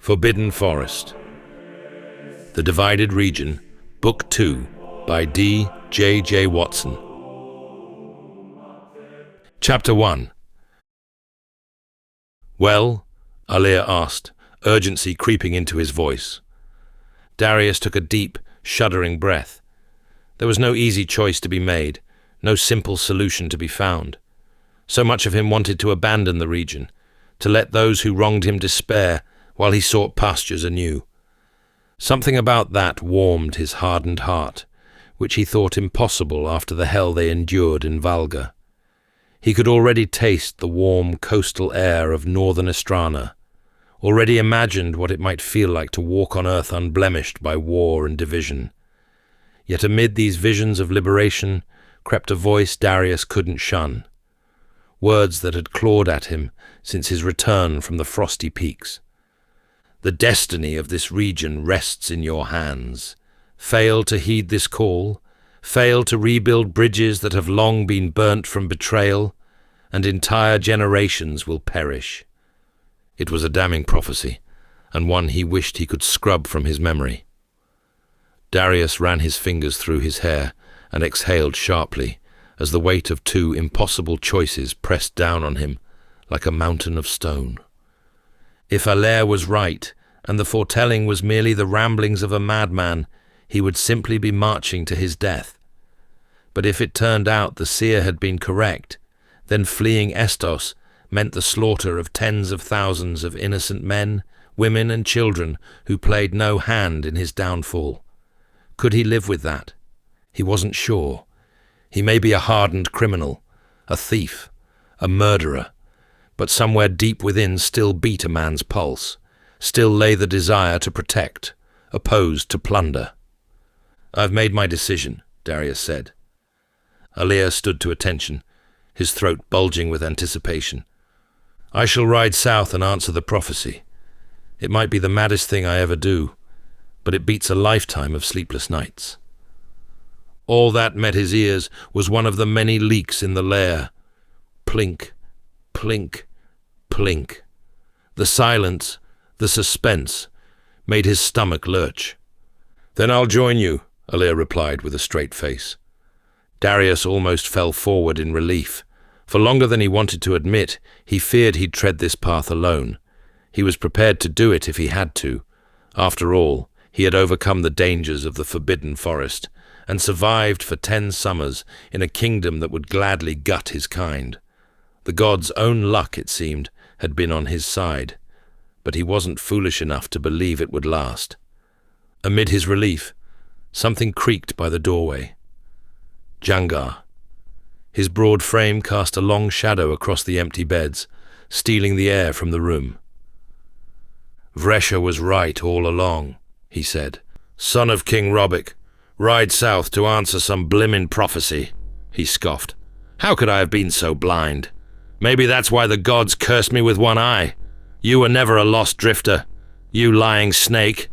Forbidden Forest. The Divided Region, Book 2, by D.J.J. Watson. Chapter 1. Well? Alir asked, urgency creeping into his voice. Darius took a deep, shuddering breath. There was no easy choice to be made, no simple solution to be found. So much of him wanted to abandon the region, to let those who wronged him despair while he sought pastures anew. Something about that warmed his hardened heart, which he thought impossible after the hell they endured in Valga. He could already taste the warm coastal air of northern Estrana, already imagined what it might feel like to walk on earth unblemished by war and division. Yet amid these visions of liberation crept a voice Darius couldn't shun, words that had clawed at him since his return from the frosty peaks. The destiny of this region rests in your hands. Fail to heed this call, fail to rebuild bridges that have long been burnt from betrayal, and entire generations will perish. It was a damning prophecy, and one he wished he could scrub from his memory. Darius ran his fingers through his hair and exhaled sharply as the weight of two impossible choices pressed down on him like a mountain of stone. If Alir was right, and the foretelling was merely the ramblings of a madman, he would simply be marching to his death. But if it turned out the seer had been correct, then fleeing Estos meant the slaughter of tens of thousands of innocent men, women and children who played no hand in his downfall. Could he live with that? He wasn't sure. He may be a hardened criminal, a thief, a murderer, but somewhere deep within still beat a man's pulse, still lay the desire to protect, opposed to plunder. "I've made my decision," Darius said. Alir stood to attention, his throat bulging with anticipation. "I shall ride south and answer the prophecy. It might be the maddest thing I ever do, but it beats a lifetime of sleepless nights." All that met his ears was one of the many leaks in the lair. Plink, plink, plink. The silence, the suspense, made his stomach lurch. "Then I'll join you," Alir replied with a straight face. Darius almost fell forward in relief. For longer than he wanted to admit, he feared he'd tread this path alone. He was prepared to do it if he had to. After all, he had overcome the dangers of the Forbidden Forest, and survived for 10 summers in a kingdom that would gladly gut his kind. The gods' own luck, it seemed, had been on his side, but he wasn't foolish enough to believe it would last. Amid his relief, something creaked by the doorway. Jangar. His broad frame cast a long shadow across the empty beds, stealing the air from the room. "Vlencia was right all along," he said. "Son of King Robic, ride south to answer some blimmin' prophecy," he scoffed. "How could I have been so blind? Maybe that's why the gods cursed me with one eye. You were never a lost drifter, you lying snake."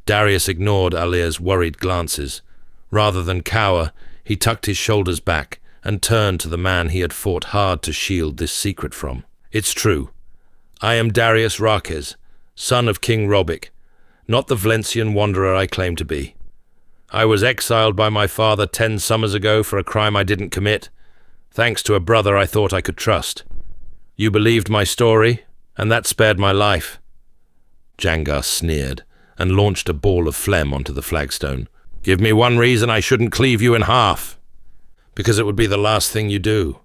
Darius ignored Alir's worried glances. Rather than cower, he tucked his shoulders back and turned to the man he had fought hard to shield this secret from. "It's true. I am Darius Rakes, son of King Robic, not the Vlencian wanderer I claim to be. I was exiled by my father 10 summers ago for a crime I didn't commit, thanks to a brother I thought I could trust. You believed my story, and that spared my life." Jangar sneered and launched a ball of phlegm onto the flagstone. "Give me one reason I shouldn't cleave you in half." "Because it would be the last thing you do."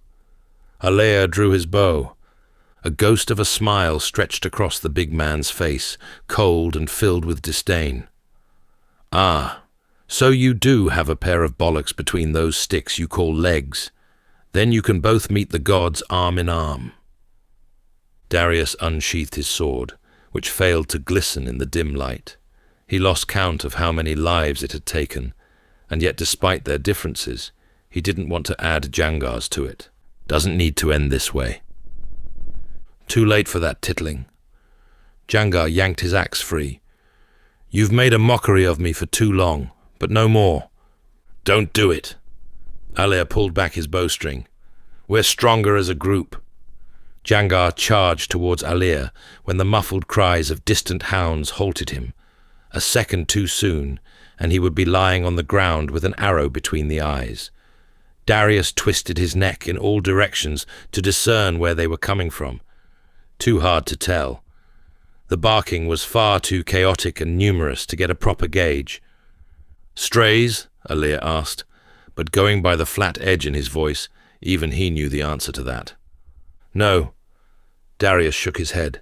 Alir drew his bow. A ghost of a smile stretched across the big man's face, cold and filled with disdain. "Ah, so you do have a pair of bollocks between those sticks you call legs. Then you can both meet the gods arm in arm." Darius unsheathed his sword, which failed to glisten in the dim light. He lost count of how many lives it had taken, and yet despite their differences, he didn't want to add Jangar's to it. "Doesn't need to end this way." Too late for that tittling. Jangar yanked his axe free. "You've made a mockery of me for too long, but no more." "Don't do it." Alir pulled back his bowstring. "We're stronger as a group." Jangar charged towards Alir when the muffled cries of distant hounds halted him. A second too soon, and he would be lying on the ground with an arrow between the eyes. Darius twisted his neck in all directions to discern where they were coming from. Too hard to tell. The barking was far too chaotic and numerous to get a proper gauge. "Strays?" Alir asked, but going by the flat edge in his voice, even he knew the answer to that. "No." Darius shook his head.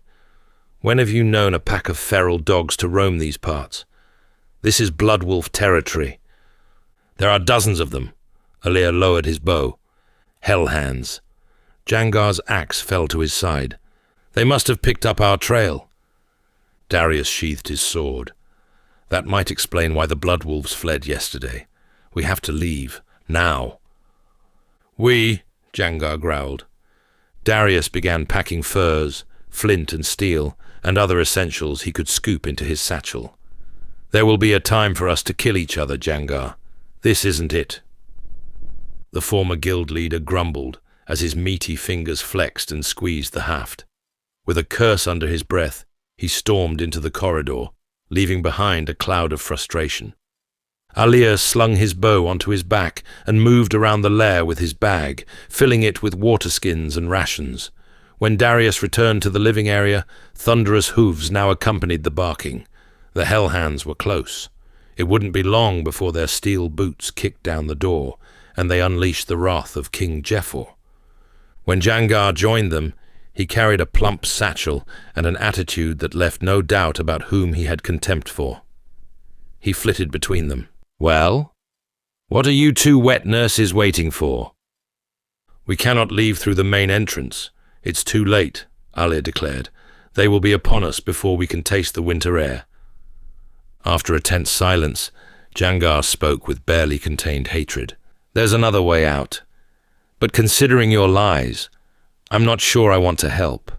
"When have you known a pack of feral dogs to roam these parts? This is Bloodwolf territory. There are dozens of them." Alir lowered his bow. "Hellhands." Jangar's axe fell to his side. "They must have picked up our trail." Darius sheathed his sword. "That might explain why the Bloodwolves fled yesterday. We have to leave. Now." "We," Jangar growled. Darius began packing furs, flint and steel, and other essentials he could scoop into his satchel. "There will be a time for us to kill each other, Jangar. This isn't it." The former guild leader grumbled as his meaty fingers flexed and squeezed the haft. With a curse under his breath, he stormed into the corridor, leaving behind a cloud of frustration. Alir slung his bow onto his back and moved around the lair with his bag, filling it with water skins and rations. When Darius returned to the living area, thunderous hooves now accompanied the barking. The Hellhands were close. It wouldn't be long before their steel boots kicked down the door, and they unleashed the wrath of King Jefor. When Jangar joined them, he carried a plump satchel and an attitude that left no doubt about whom he had contempt for. He flitted between them. "Well? What are you two wet nurses waiting for?" "We cannot leave through the main entrance. It's too late," Alir declared. "They will be upon us before we can taste the winter air." After a tense silence, Jangar spoke with barely contained hatred. "There's another way out. But considering your lies, I'm not sure I want to help."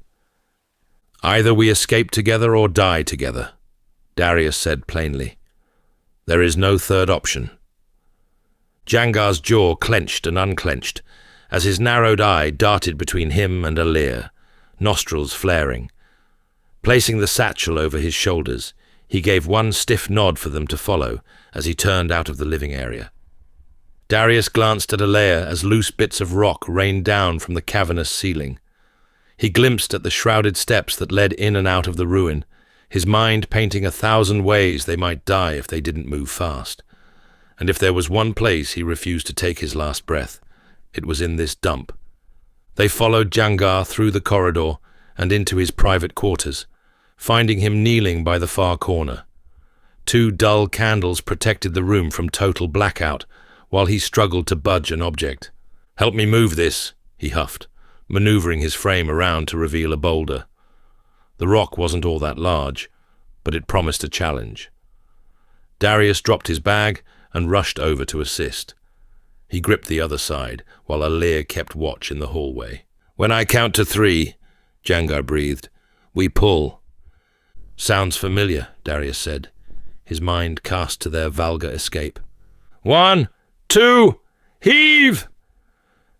"Either we escape together or die together," Darius said plainly. "There is no third option." Jangar's jaw clenched and unclenched as his narrowed eye darted between him and Alir, nostrils flaring. Placing the satchel over his shoulders, he gave one stiff nod for them to follow as he turned out of the living area. Darius glanced at Alir as loose bits of rock rained down from the cavernous ceiling. He glimpsed at the shrouded steps that led in and out of the ruin, his mind painting 1,000 ways they might die if they didn't move fast. And if there was one place he refused to take his last breath, it was in this dump. They followed Jangar through the corridor and into his private quarters, finding him kneeling by the far corner. 2 dull candles protected the room from total blackout, while he struggled to budge an object. "Help me move this," he huffed, maneuvering his frame around to reveal a boulder. The rock wasn't all that large, but it promised a challenge. Darius dropped his bag and rushed over to assist. He gripped the other side, while Alir kept watch in the hallway. "When I count to 3, Jangar breathed, "we pull." "Sounds familiar," Darius said, his mind cast to their vulgar escape. 1, 2, heave!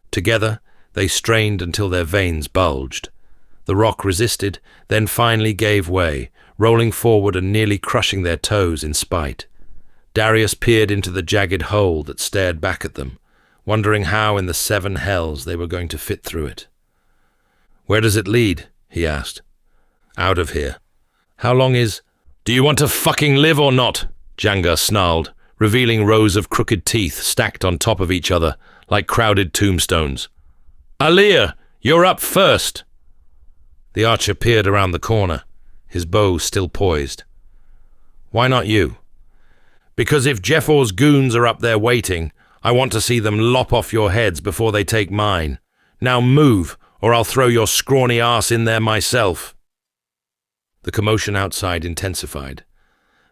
Together, they strained until their veins bulged. The rock resisted, then finally gave way, rolling forward and nearly crushing their toes in spite. Darius peered into the jagged hole that stared back at them, wondering how in the 7 hells they were going to fit through it. "Where does it lead?" he asked. "Out of here." "How long is—" "Do you want to fucking live or not?" Jangar snarled, revealing rows of crooked teeth stacked on top of each other like crowded tombstones. "Alir, you're up first!" The archer peered around the corner, his bow still poised. "Why not you?" "Because if Jefor's goons are up there waiting, I want to see them lop off your heads before they take mine. Now move, or I'll throw your scrawny ass in there myself." The commotion outside intensified.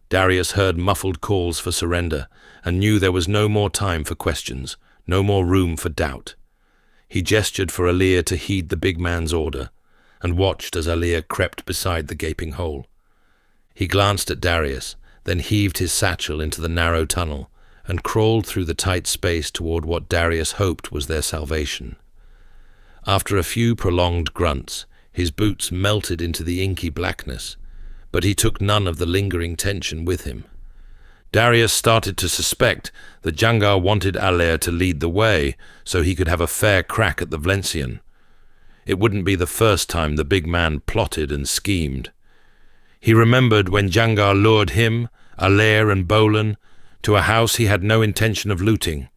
Darius heard muffled calls for surrender and knew there was no more time for questions, no more room for doubt. He gestured for Alir to heed the big man's order and watched as Alir crept beside the gaping hole. He glanced at Darius, then heaved his satchel into the narrow tunnel and crawled through the tight space toward what Darius hoped was their salvation. After a few prolonged grunts, His boots melted into the inky blackness, but he took none of the lingering tension with him. Darius started to suspect that Jangar wanted Allaire to lead the way so he could have a fair crack at the Vlencian. It wouldn't be the first time the big man plotted and schemed. He remembered when Jangar lured him, Allaire and Bolin to a house he had no intention of looting.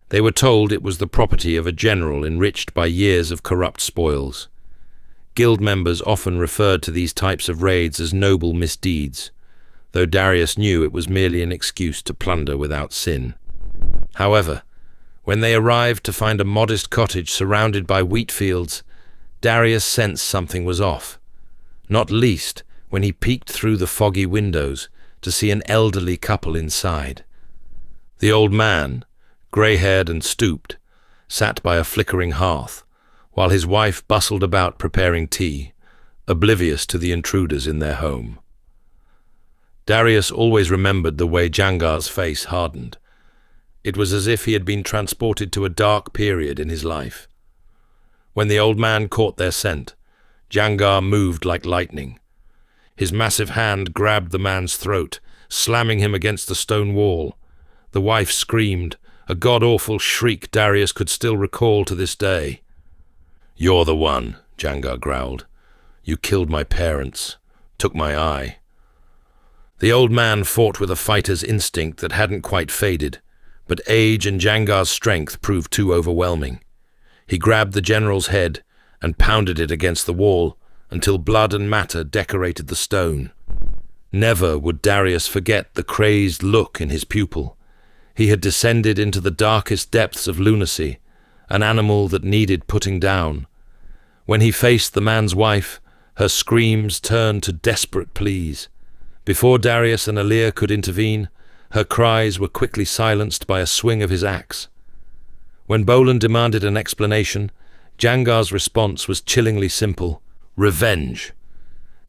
They were told it was the property of a general enriched by years of corrupt spoils. Guild members often referred to these types of raids as noble misdeeds, though Darius knew it was merely an excuse to plunder without sin. However, when they arrived to find a modest cottage surrounded by wheat fields, Darius sensed something was off, not least when he peeked through the foggy windows to see an elderly couple inside. The old man, grey-haired and stooped, sat by a flickering hearth, while his wife bustled about preparing tea, oblivious to the intruders in their home. Darius always remembered the way Jangar's face hardened. It was as if he had been transported to a dark period in his life. When the old man caught their scent, Jangar moved like lightning. His massive hand grabbed the man's throat, slamming him against the stone wall. The wife screamed, a god-awful shriek Darius could still recall to this day. "You're the one," Jangar growled. "You killed my parents, took my eye." The old man fought with a fighter's instinct that hadn't quite faded, but age and Jangar's strength proved too overwhelming. He grabbed the general's head and pounded it against the wall until blood and matter decorated the stone. Never would Darius forget the crazed look in his pupil. He had descended into the darkest depths of lunacy, an animal that needed putting down. When he faced the man's wife, her screams turned to desperate pleas. Before Darius and Allaire could intervene, her cries were quickly silenced by a swing of his axe. When Bolin demanded an explanation, Jangar's response was chillingly simple: revenge.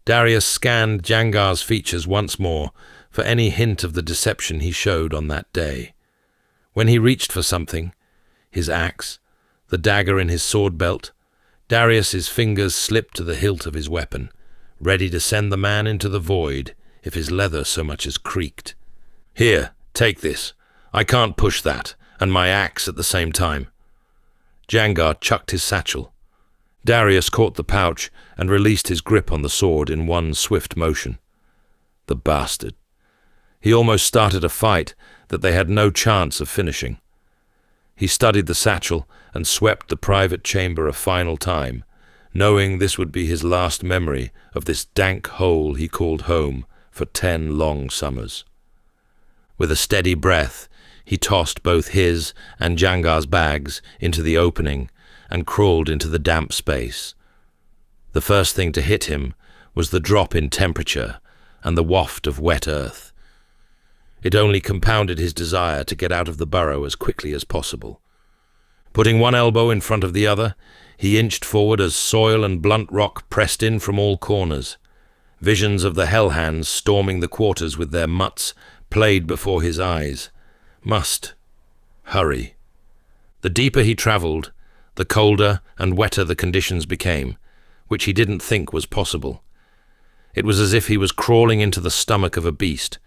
Darius scanned Jangar's features once more for any hint of the deception he showed on that day. When he reached for something, his axe, the dagger in his sword belt, Darius's fingers slipped to the hilt of his weapon, ready to send the man into the void if his leather so much as creaked. "Here, take this. I can't push that, and my axe at the same time." Jangar chucked his satchel. Darius caught the pouch and released his grip on the sword in one swift motion. The bastard. He almost started a fight that they had no chance of finishing. He studied the satchel and swept the private chamber a final time, knowing this would be his last memory of this dank hole he called home for 10 long summers. With a steady breath, he tossed both his and Jangar's bags into the opening and crawled into the damp space. The first thing to hit him was the drop in temperature and the waft of wet earth. It only compounded his desire to get out of the burrow as quickly as possible. Putting one elbow in front of the other, he inched forward as soil and blunt rock pressed in from all corners. Visions of the Hellhands storming the quarters with their mutts played before his eyes. Must hurry. The deeper he travelled, the colder and wetter the conditions became, which he didn't think was possible. It was as if he was crawling into the stomach of a beast,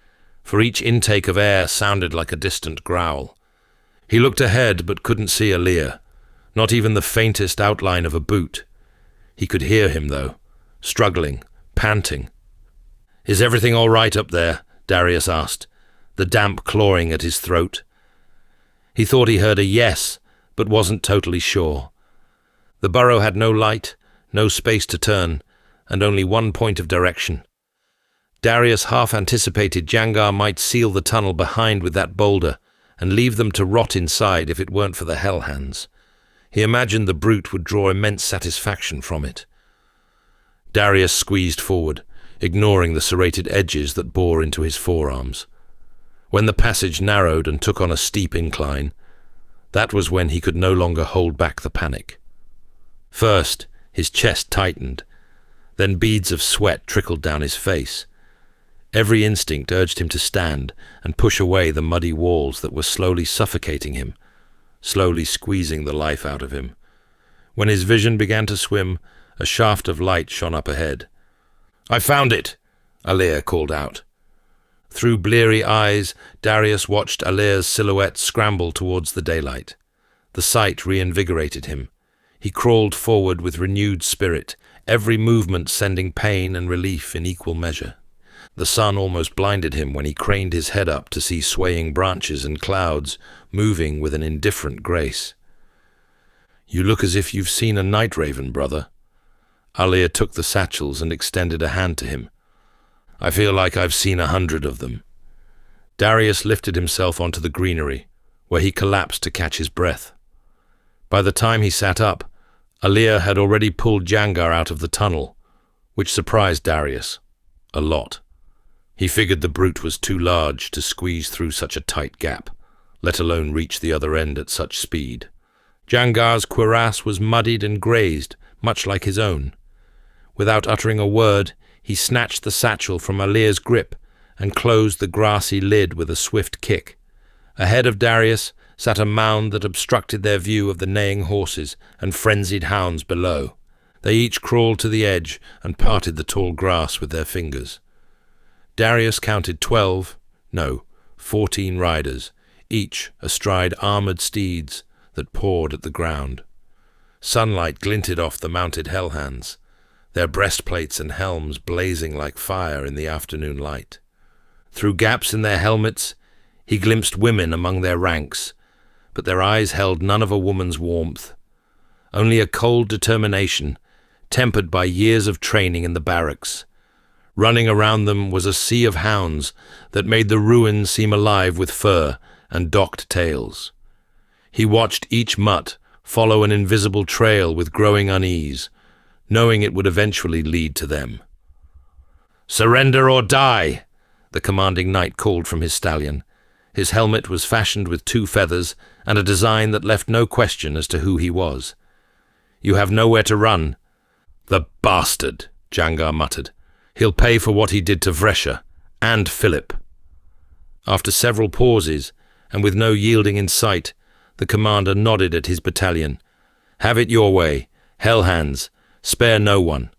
for each intake of air sounded like a distant growl. He looked ahead but couldn't see Allaire, not even the faintest outline of a boot. He could hear him, though, struggling, panting. "Is everything all right up there?" Darius asked, the damp clawing at his throat. He thought he heard a yes, but wasn't totally sure. The burrow had no light, no space to turn, and only one point of direction. Darius half anticipated Jangar might seal the tunnel behind with that boulder and leave them to rot inside if it weren't for the Hellhands. He imagined the brute would draw immense satisfaction from it. Darius squeezed forward, ignoring the serrated edges that bore into his forearms. When the passage narrowed and took on a steep incline, that was when he could no longer hold back the panic. First, his chest tightened, then beads of sweat trickled down his face. Every instinct urged him to stand and push away the muddy walls that were slowly suffocating him, slowly squeezing the life out of him. When his vision began to swim, A shaft of light shone up ahead. "I found it!" Alir called out. Through bleary eyes, Darius watched Alir's silhouette scramble towards the daylight. The sight reinvigorated him. He crawled forward with renewed spirit, every movement sending pain and relief in equal measure. The sun almost blinded him when he craned his head up to see swaying branches and clouds moving with an indifferent grace. "You look as if you've seen a night raven, brother." Alir took the satchels and extended a hand to him. "I feel like I've seen 100 of them." Darius lifted himself onto the greenery, where he collapsed to catch his breath. By the time he sat up, Alir had already pulled Jangar out of the tunnel, which surprised Darius a lot. He figured the brute was too large to squeeze through such a tight gap, let alone reach the other end at such speed. Jangar's cuirass was muddied and grazed, much like his own. Without uttering a word, he snatched the satchel from Alir's grip and closed the grassy lid with a swift kick. Ahead of Darius sat a mound that obstructed their view of the neighing horses and frenzied hounds below. They each crawled to the edge and parted the tall grass with their fingers. Darius counted 14 riders, each astride armoured steeds that pawed at the ground. Sunlight glinted off the mounted Hellhands, their breastplates and helms blazing like fire in the afternoon light. Through gaps in their helmets, he glimpsed women among their ranks, but their eyes held none of a woman's warmth, only a cold determination, tempered by years of training in the barracks. Running around them was a sea of hounds that made the ruins seem alive with fur and docked tails. He watched each mutt follow an invisible trail with growing unease, knowing it would eventually lead to them. "Surrender or die!" the commanding knight called from his stallion. His helmet was fashioned with 2 feathers and a design that left no question as to who he was. "You have nowhere to run." "The bastard," Jangar muttered. "He'll pay for what he did to Vlencia and Philip." After several pauses, and with no yielding in sight, the commander nodded at his battalion. "Have it your way. Hellhands. Spare no one."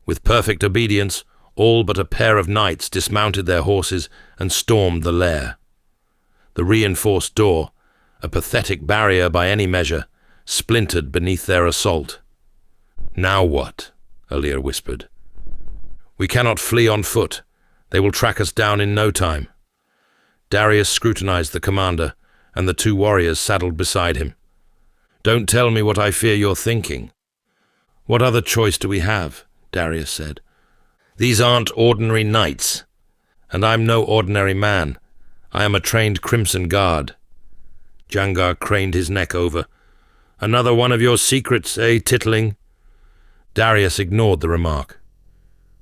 With perfect obedience, all but a pair of knights dismounted their horses and stormed the lair. The reinforced door, a pathetic barrier by any measure, splintered beneath their assault. "Now what?" Alir whispered. "We cannot flee on foot. They will track us down in no time." Darius scrutinized the commander, and the 2 warriors saddled beside him. "Don't tell me what I fear you're thinking." "What other choice do we have?" Darius said. "These aren't ordinary knights, and I'm no ordinary man. I am a trained Crimson Guard." Jangar craned his neck over. "Another one of your secrets, eh, Tittling?" Darius ignored the remark.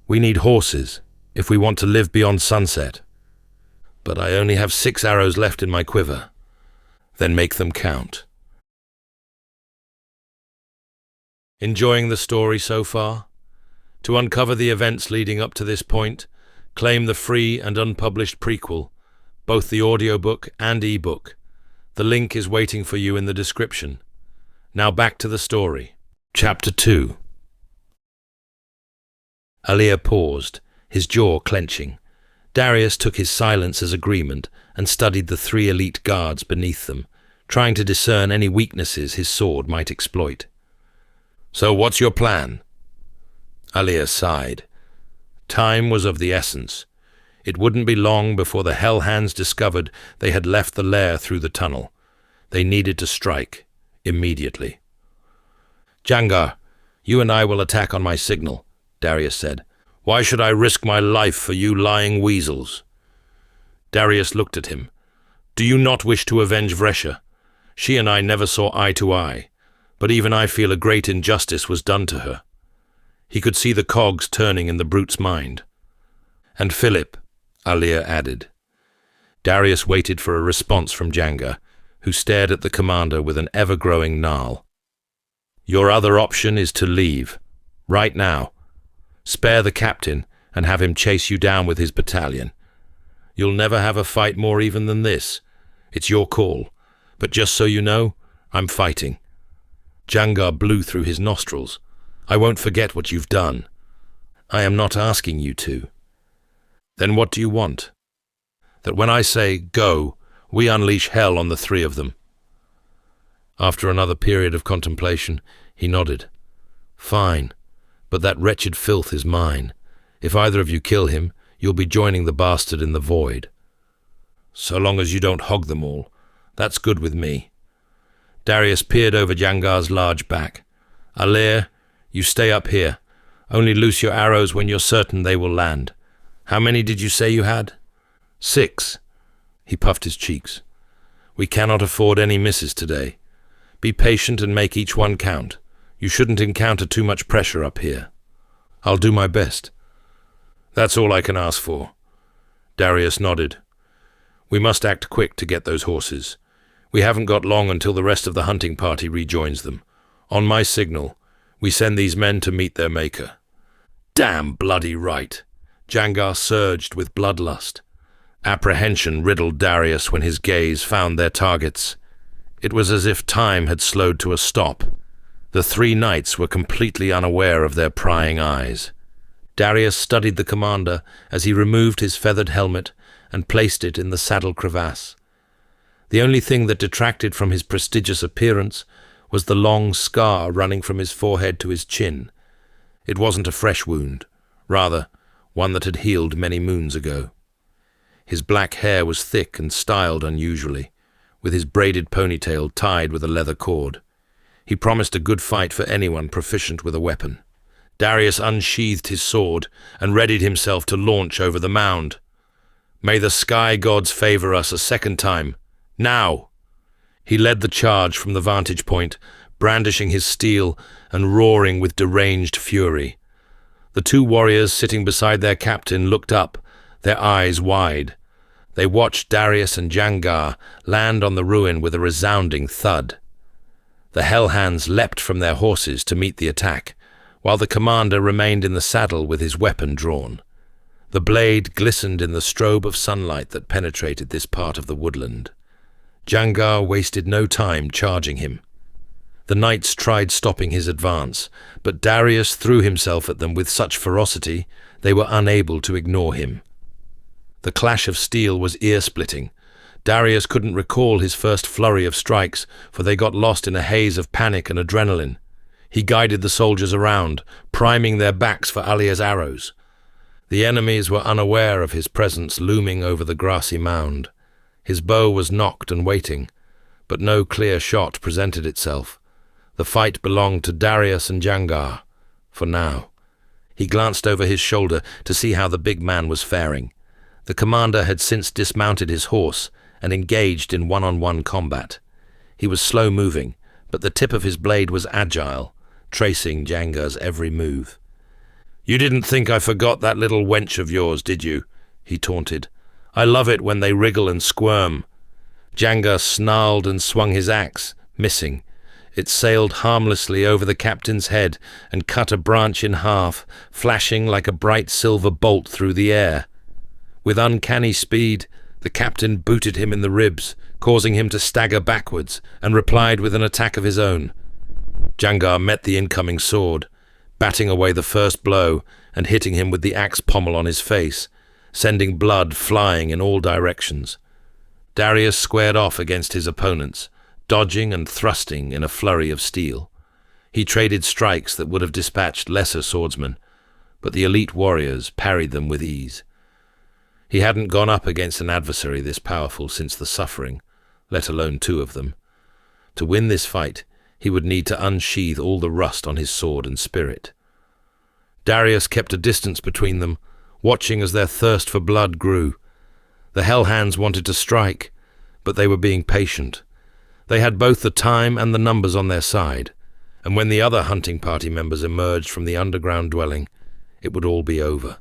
"We need horses, if we want to live beyond sunset. But I only have 6 arrows left in my quiver." "Then make them count." Enjoying the story so far? To uncover the events leading up to this point, claim the free and unpublished prequel, both the audiobook and ebook. The link is waiting for you in the description. Now back to the story. Chapter 2. Alir paused, his jaw clenching. Darius took his silence as agreement and studied the 3 elite guards beneath them, trying to discern any weaknesses his sword might exploit. "So what's your plan?" Alir sighed. Time was of the essence. It wouldn't be long before the Hellhands discovered they had left the lair through the tunnel. They needed to strike, immediately. "Jangar, you and I will attack on my signal," Darius said. "Why should I risk my life for you lying weasels?" Darius looked at him. "Do you not wish to avenge Vlencia? She and I never saw eye to eye, but even I feel a great injustice was done to her." He could see the cogs turning in the brute's mind. "And Philip," Alir added. Darius waited for a response from Jangar, who stared at the commander with an ever-growing gnarl. "Your other option is to leave, right now. Spare the captain and have him chase you down with his battalion. You'll never have a fight more even than this. It's your call, but just so you know, I'm fighting." Jangar blew through his nostrils. I won't forget what you've done. I am not asking you to. Then what do you want? That when I say go, we unleash hell on the three of them. After another period of contemplation, he nodded. Fine, but that wretched filth is mine. If either of you kill him, you'll be joining the bastard in the void. So long as you don't hog them all, that's good with me. Darius peered over Jangar's large back. Alir, you stay up here. Only loose your arrows when you're certain they will land. How many did you say you had? 6. He puffed his cheeks. We cannot afford any misses today. Be patient and make each one count. You shouldn't encounter too much pressure up here. I'll do my best. That's all I can ask for. Darius nodded. We must act quick to get those horses. We haven't got long until the rest of the hunting party rejoins them. On my signal, we send these men to meet their maker. Damn bloody right! Jangar surged with bloodlust. Apprehension riddled Darius when his gaze found their targets. It was as if time had slowed to a stop. The 3 knights were completely unaware of their prying eyes. Darius studied the commander as he removed his feathered helmet and placed it in the saddle crevasse. The only thing that detracted from his prestigious appearance was the long scar running from his forehead to his chin. It wasn't a fresh wound, rather one that had healed many moons ago. His black hair was thick and styled unusually, with his braided ponytail tied with a leather cord. He promised a good fight for anyone proficient with a weapon. Darius unsheathed his sword and readied himself to launch over the mound. May the sky gods favor us a second time. Now! He led the charge from the vantage point, brandishing his steel and roaring with deranged fury. The 2 warriors sitting beside their captain looked up, their eyes wide. They watched Darius and Jangar land on the ruin with a resounding thud. The Hellhands leapt from their horses to meet the attack, while the commander remained in the saddle with his weapon drawn. The blade glistened in the strobe of sunlight that penetrated this part of the woodland. Jangar wasted no time charging him. The knights tried stopping his advance, but Darius threw himself at them with such ferocity they were unable to ignore him. The clash of steel was ear-splitting. Darius couldn't recall his first flurry of strikes, for they got lost in a haze of panic and adrenaline. He guided the soldiers around, priming their backs for Alir's arrows. The enemies were unaware of his presence looming over the grassy mound. His bow was nocked and waiting, but no clear shot presented itself. The fight belonged to Darius and Jangar, for now. He glanced over his shoulder to see how the big man was faring. The commander had since dismounted his horse and engaged in one-on-one combat. He was slow-moving, but the tip of his blade was agile, tracing Jangar's every move. "You didn't think I forgot that little wench of yours, did you?" he taunted. "I love it when they wriggle and squirm." Jangar snarled and swung his axe, missing. It sailed harmlessly over the captain's head and cut a branch in half, flashing like a bright silver bolt through the air. With uncanny speed, the captain booted him in the ribs, causing him to stagger backwards, and replied with an attack of his own. Jangar met the incoming sword, batting away the first blow and hitting him with the axe pommel on his face, sending blood flying in all directions. Darius squared off against his opponents, dodging and thrusting in a flurry of steel. He traded strikes that would have dispatched lesser swordsmen, but the elite warriors parried them with ease. He hadn't gone up against an adversary this powerful since the Suffering, let alone 2 of them. To win this fight, he would need to unsheathe all the rust on his sword and spirit. Darius kept a distance between them, watching as their thirst for blood grew. The Hellhands wanted to strike, but they were being patient. They had both the time and the numbers on their side, and when the other hunting party members emerged from the underground dwelling, it would all be over.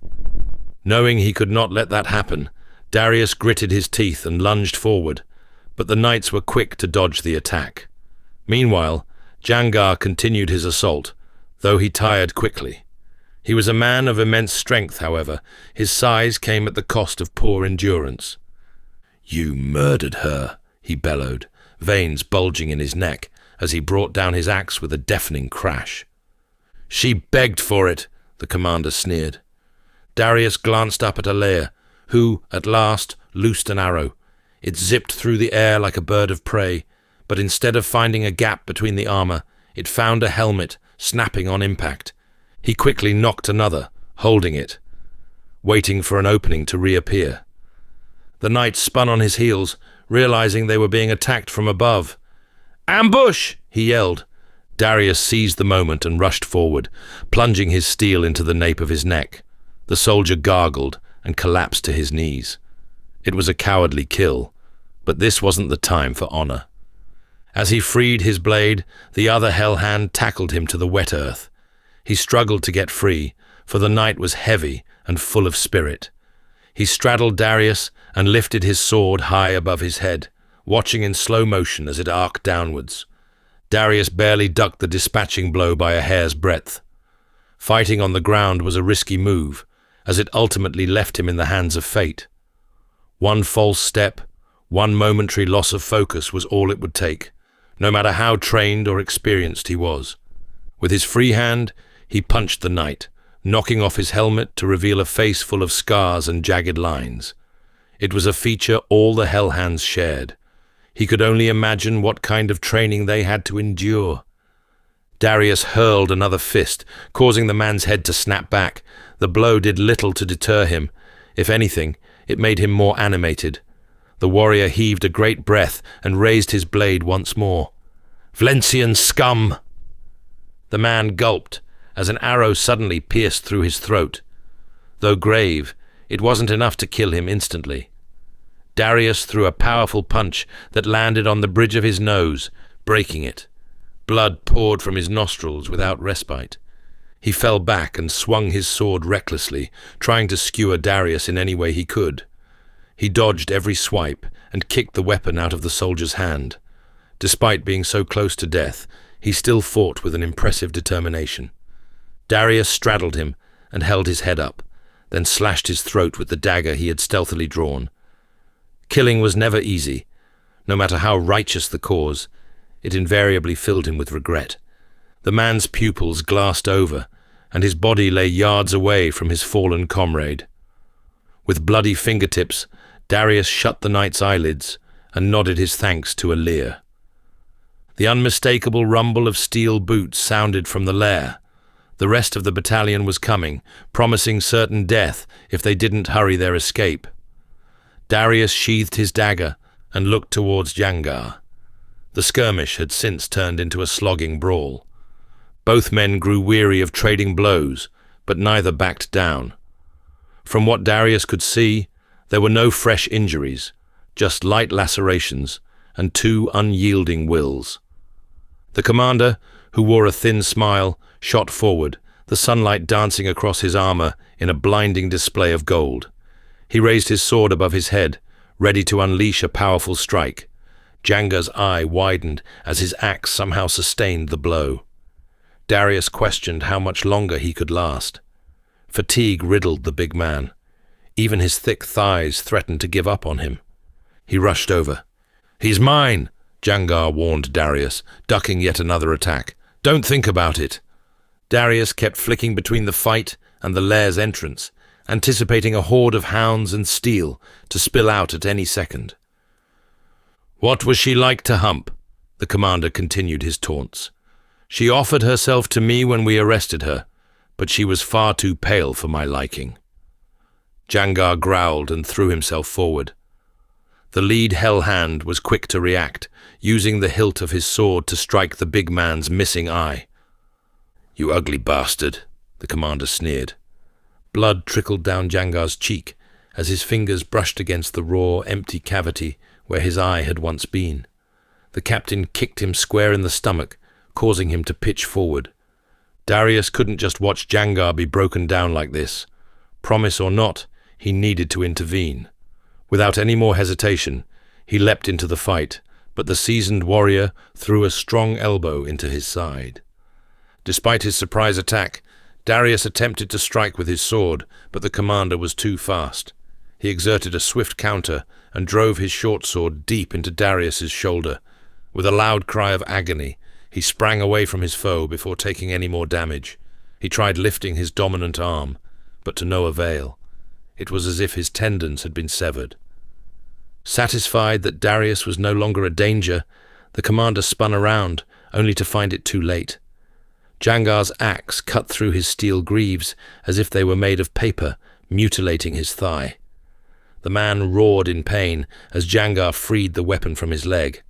Knowing he could not let that happen, Darius gritted his teeth and lunged forward, but the knights were quick to dodge the attack. Meanwhile, Jangar continued his assault, though he tired quickly. He was a man of immense strength, however. His size came at the cost of poor endurance. "You murdered her," he bellowed, veins bulging in his neck, as he brought down his axe with a deafening crash. She begged for it, the commander sneered. Darius glanced up at Alea, who, at last, loosed an arrow. It zipped through the air like a bird of prey, but instead of finding a gap between the armor, it found a helmet, snapping on impact. He quickly knocked another, holding it, waiting for an opening to reappear. The knight spun on his heels, realizing they were being attacked from above. "Ambush!" he yelled. Darius seized the moment and rushed forward, plunging his steel into the nape of his neck. The soldier gargled and collapsed to his knees. It was a cowardly kill, but this wasn't the time for honor. As he freed his blade, the other Hellhand tackled him to the wet earth. He struggled to get free, for the knight was heavy and full of spirit. He straddled Darius and lifted his sword high above his head, watching in slow motion as it arced downwards. Darius barely ducked the dispatching blow by a hair's breadth. Fighting on the ground was a risky move, as it ultimately left him in the hands of fate. One false step, one momentary loss of focus was all it would take, no matter how trained or experienced he was. With his free hand, he punched the knight, knocking off his helmet to reveal a face full of scars and jagged lines. It was a feature all the Hellhands shared. He could only imagine what kind of training they had to endure. Darius hurled another fist, causing the man's head to snap back. The blow did little to deter him. If anything, it made him more animated. The warrior heaved a great breath and raised his blade once more. "Vlencian scum!" The man gulped as an arrow suddenly pierced through his throat. Though grave, it wasn't enough to kill him instantly. Darius threw a powerful punch that landed on the bridge of his nose, breaking it. Blood poured from his nostrils without respite. He fell back and swung his sword recklessly, trying to skewer Darius in any way he could. He dodged every swipe and kicked the weapon out of the soldier's hand. Despite being so close to death, he still fought with an impressive determination. Darius straddled him and held his head up, then slashed his throat with the dagger he had stealthily drawn. Killing was never easy. No matter how righteous the cause, it invariably filled him with regret. The man's pupils glassed over, and his body lay yards away from his fallen comrade. With bloody fingertips, Darius shut the knight's eyelids and nodded his thanks to a leer. The unmistakable rumble of steel boots sounded from the lair. The rest of the battalion was coming, promising certain death if they didn't hurry their escape. Darius sheathed his dagger and looked towards Jangar. The skirmish had since turned into a slogging brawl. Both men grew weary of trading blows, but neither backed down. From what Darius could see, there were no fresh injuries, just light lacerations and two unyielding wills. The commander, who wore a thin smile, shot forward, the sunlight dancing across his armor in a blinding display of gold. He raised his sword above his head, ready to unleash a powerful strike. Jangar's eye widened as his axe somehow sustained the blow. Darius questioned how much longer he could last. Fatigue riddled the big man. Even his thick thighs threatened to give up on him. He rushed over. "He's mine," Jangar warned Darius, ducking yet another attack. "Don't think about it." Darius kept flicking between the fight and the lair's entrance, anticipating a horde of hounds and steel to spill out at any second. "What was she like to hump?" The commander continued his taunts. "She offered herself to me when we arrested her, but she was far too pale for my liking." Jangar growled and threw himself forward. The lead Hellhand was quick to react, using the hilt of his sword to strike the big man's missing eye. "You ugly bastard," the commander sneered. Blood trickled down Jangar's cheek as his fingers brushed against the raw, empty cavity where his eye had once been. The captain kicked him square in the stomach, causing him to pitch forward. Darius couldn't just watch Jangar be broken down like this. Promise or not, he needed to intervene. Without any more hesitation, he leapt into the fight, but the seasoned warrior threw a strong elbow into his side. Despite his surprise attack, Darius attempted to strike with his sword, but the commander was too fast. He exerted a swift counter and drove his short sword deep into Darius's shoulder. With a loud cry of agony, he sprang away from his foe before taking any more damage. He tried lifting his dominant arm, but to no avail. It was as if his tendons had been severed. Satisfied that Darius was no longer a danger, the commander spun around, only to find it too late. Jangar's axe cut through his steel greaves as if they were made of paper, mutilating his thigh. The man roared in pain as Jangar freed the weapon from his leg.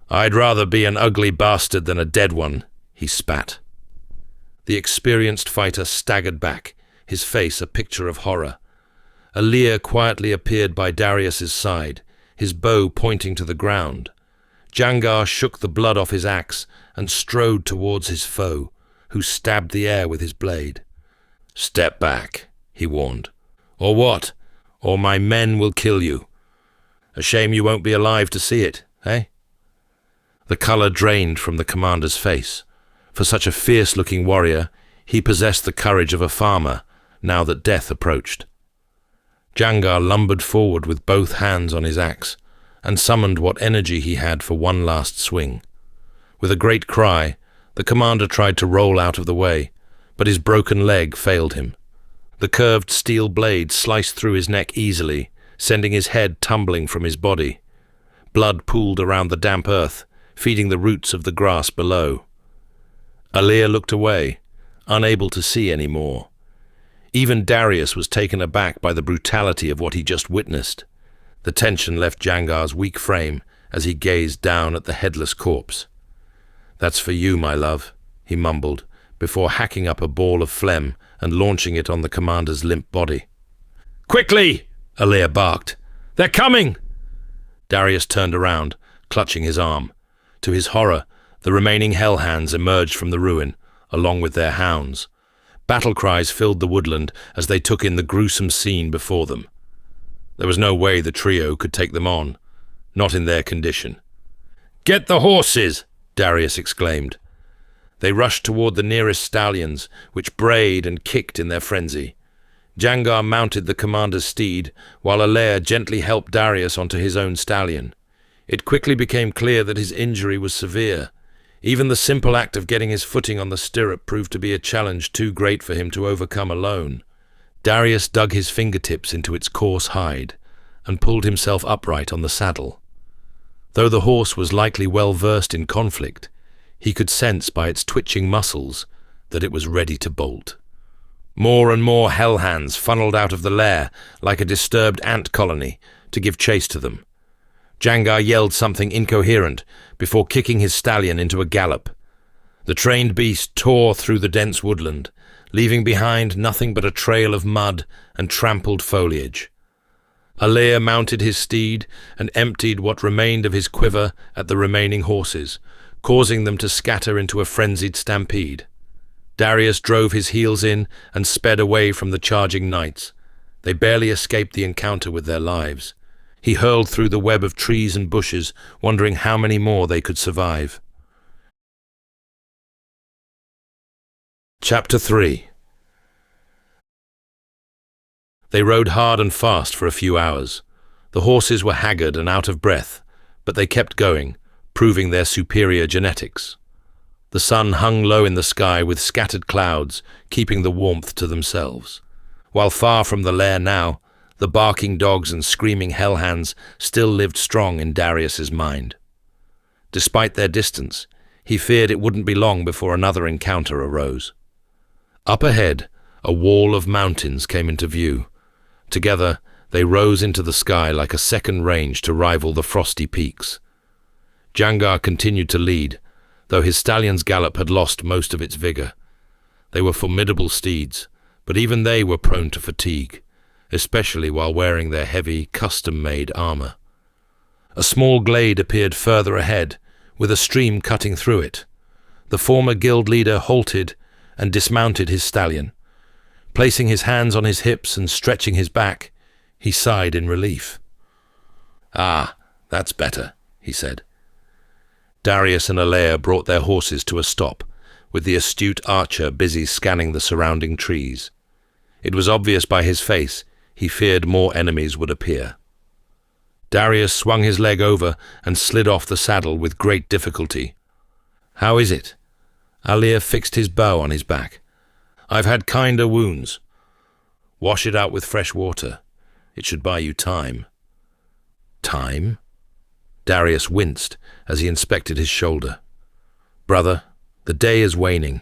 "I'd rather be an ugly bastard than a dead one," he spat. The experienced fighter staggered back, his face a picture of horror. A leer quietly appeared by Darius's side, his bow pointing to the ground. Jangar shook the blood off his axe and strode towards his foe, who stabbed the air with his blade. "Step back," he warned. "Or what? Or my men will kill you. A shame you won't be alive to see it, eh?" The colour drained from the commander's face. For such a fierce-looking warrior, he possessed the courage of a farmer, now that death approached. Jangar lumbered forward with both hands on his axe, and summoned what energy he had for one last swing. With a great cry, the commander tried to roll out of the way, but his broken leg failed him. The curved steel blade sliced through his neck easily, sending his head tumbling from his body. Blood pooled around the damp earth, feeding the roots of the grass below. Alir looked away, unable to see any more. Even Darius was taken aback by the brutality of what he just witnessed. The tension left Jangar's weak frame as he gazed down at the headless corpse. "That's for you, my love," he mumbled, before hacking up a ball of phlegm and launching it on the commander's limp body. "Quickly!" Alir barked. "They're coming!" Darius turned around, clutching his arm. To his horror, the remaining Hellhands emerged from the ruin, along with their hounds. Battle cries filled the woodland as they took in the gruesome scene before them. There was no way the trio could take them on, not in their condition. "Get the horses!" Darius exclaimed. They rushed toward the nearest stallions, which brayed and kicked in their frenzy. Jangar mounted the commander's steed, while Alir gently helped Darius onto his own stallion. It quickly became clear that his injury was severe. Even the simple act of getting his footing on the stirrup proved to be a challenge too great for him to overcome alone. Darius dug his fingertips into its coarse hide and pulled himself upright on the saddle. Though the horse was likely well versed in conflict, he could sense by its twitching muscles that it was ready to bolt. More and more Hellhands funneled out of the lair like a disturbed ant colony to give chase to them. Jangar yelled something incoherent before kicking his stallion into a gallop. The trained beast tore through the dense woodland, leaving behind nothing but a trail of mud and trampled foliage. Alir mounted his steed and emptied what remained of his quiver at the remaining horses, causing them to scatter into a frenzied stampede. Darius drove his heels in and sped away from the charging knights. They barely escaped the encounter with their lives. He hurled through the web of trees and bushes, wondering how many more they could survive. Chapter 3. They rode hard and fast for a few hours. The horses were haggard and out of breath, but they kept going, proving their superior genetics. The sun hung low in the sky with scattered clouds, keeping the warmth to themselves. While far from the lair now, the barking dogs and screaming Hellhands still lived strong in Darius's mind. Despite their distance, he feared it wouldn't be long before another encounter arose. Up ahead, a wall of mountains came into view. Together, they rose into the sky like a second range to rival the frosty peaks. Jangar continued to lead, though his stallion's gallop had lost most of its vigor. They were formidable steeds, but even they were prone to fatigue, especially while wearing their heavy, custom-made armor. A small glade appeared further ahead, with a stream cutting through it. The former guild leader halted and dismounted his stallion. Placing his hands on his hips and stretching his back, he sighed in relief. "Ah, that's better," he said. Darius and Alir brought their horses to a stop, with the astute archer busy scanning the surrounding trees. It was obvious by his face he feared more enemies would appear. Darius swung his leg over and slid off the saddle with great difficulty. "How is it?" Alir fixed his bow on his back. I've had kinder wounds. Wash it out with fresh water. It should buy you time. Time? Darius winced as he inspected his shoulder. Brother, the day is waning.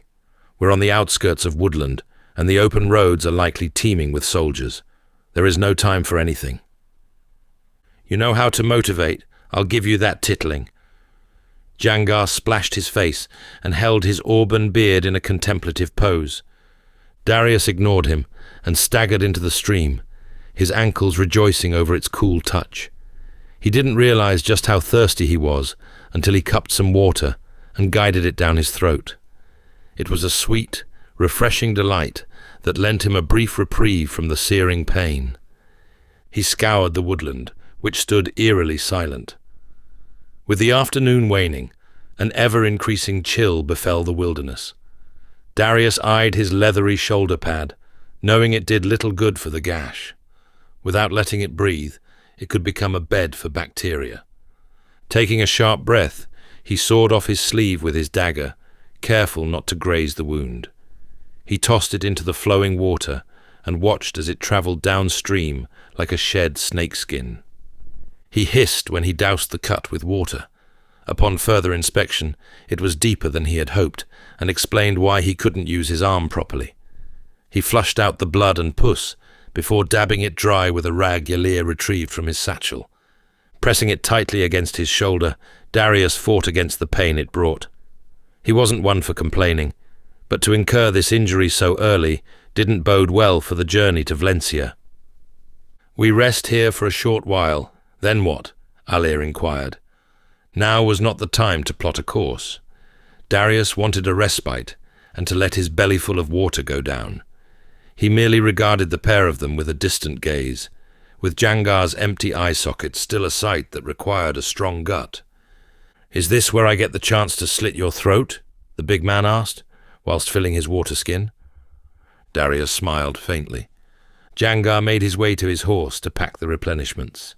We're on the outskirts of woodland, and the open roads are likely teeming with soldiers. There is no time for anything. You know how to motivate. I'll give you that tittling. Jangar splashed his face and held his auburn beard in a contemplative pose. Darius ignored him and staggered into the stream, his ankles rejoicing over its cool touch. He didn't realize just how thirsty he was until he cupped some water and guided it down his throat. It was a sweet, refreshing delight that lent him a brief reprieve from the searing pain. He scoured the woodland, which stood eerily silent. With the afternoon waning, an ever-increasing chill befell the wilderness. Darius eyed his leathery shoulder pad, knowing it did little good for the gash. Without letting it breathe, it could become a bed for bacteria. Taking a sharp breath, he sawed off his sleeve with his dagger, careful not to graze the wound. He tossed it into the flowing water and watched as it traveled downstream like a shed snakeskin. He hissed when he doused the cut with water. Upon further inspection, it was deeper than he had hoped, and explained why he couldn't use his arm properly. He flushed out the blood and pus before dabbing it dry with a rag Yalir retrieved from his satchel. Pressing it tightly against his shoulder, Darius fought against the pain it brought. He wasn't one for complaining, but to incur this injury so early didn't bode well for the journey to Vlencia. We rest here for a short while, then what? Alir inquired. Now was not the time to plot a course. Darius wanted a respite, and to let his bellyful of water go down. He merely regarded the pair of them with a distant gaze, with Jangar's empty eye sockets still a sight that required a strong gut. "Is this where I get the chance to slit your throat?" the big man asked, whilst filling his water skin. Darius smiled faintly. Jangar made his way to his horse to pack the replenishments.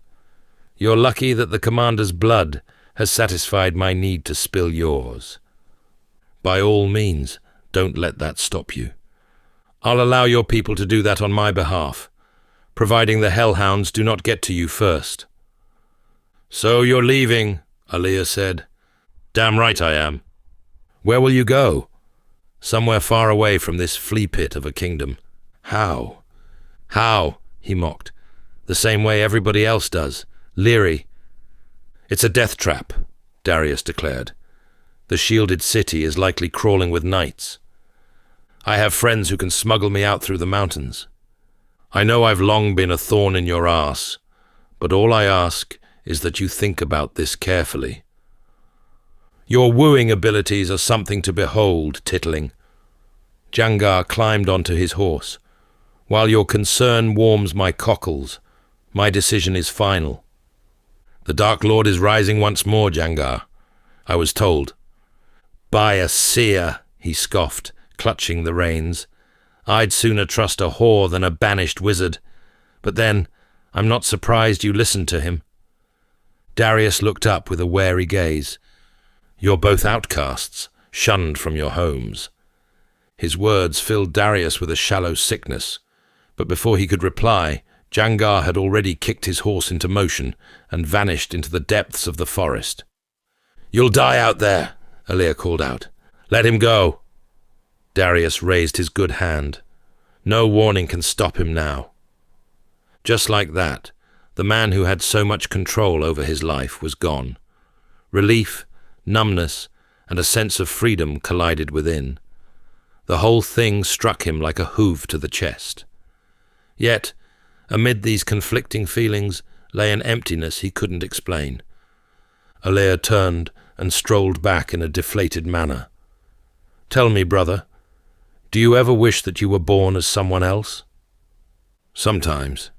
"You're lucky that the commander's blood has satisfied my need to spill yours. By all means, don't let that stop you. I'll allow your people to do that on my behalf, providing the Hellhounds do not get to you first." "So you're leaving," Alir said. "Damn right I am." "Where will you go?" "Somewhere far away from this flea pit of a kingdom." "How?" "How?" he mocked. "The same way everybody else does. Leery." "It's a death trap," Darius declared. "The shielded city is likely crawling with knights. I have friends who can smuggle me out through the mountains. I know I've long been a thorn in your arse, but all I ask is that you think about this carefully. Your wooing abilities are something to behold, Tittling." Jangar climbed onto his horse. "While your concern warms my cockles, my decision is final." "The Dark Lord is rising once more, Jangar, I was told." "By a seer," he scoffed, clutching the reins. "I'd sooner trust a whore than a banished wizard. But then, I'm not surprised you listened to him." Darius looked up with a wary gaze. "You're both outcasts, shunned from your homes." His words filled Darius with a shallow sickness, but before he could reply, Jangar had already kicked his horse into motion and vanished into the depths of the forest. "You'll die out there," Alir called out. "Let him go." Darius raised his good hand. No warning can stop him now. Just like that, the man who had so much control over his life was gone. Relief, numbness, and a sense of freedom collided within. The whole thing struck him like a hoof to the chest. Yet, amid these conflicting feelings lay an emptiness he couldn't explain. Alir turned and strolled back in a deflated manner. "Tell me, brother, do you ever wish that you were born as someone else?" "Sometimes.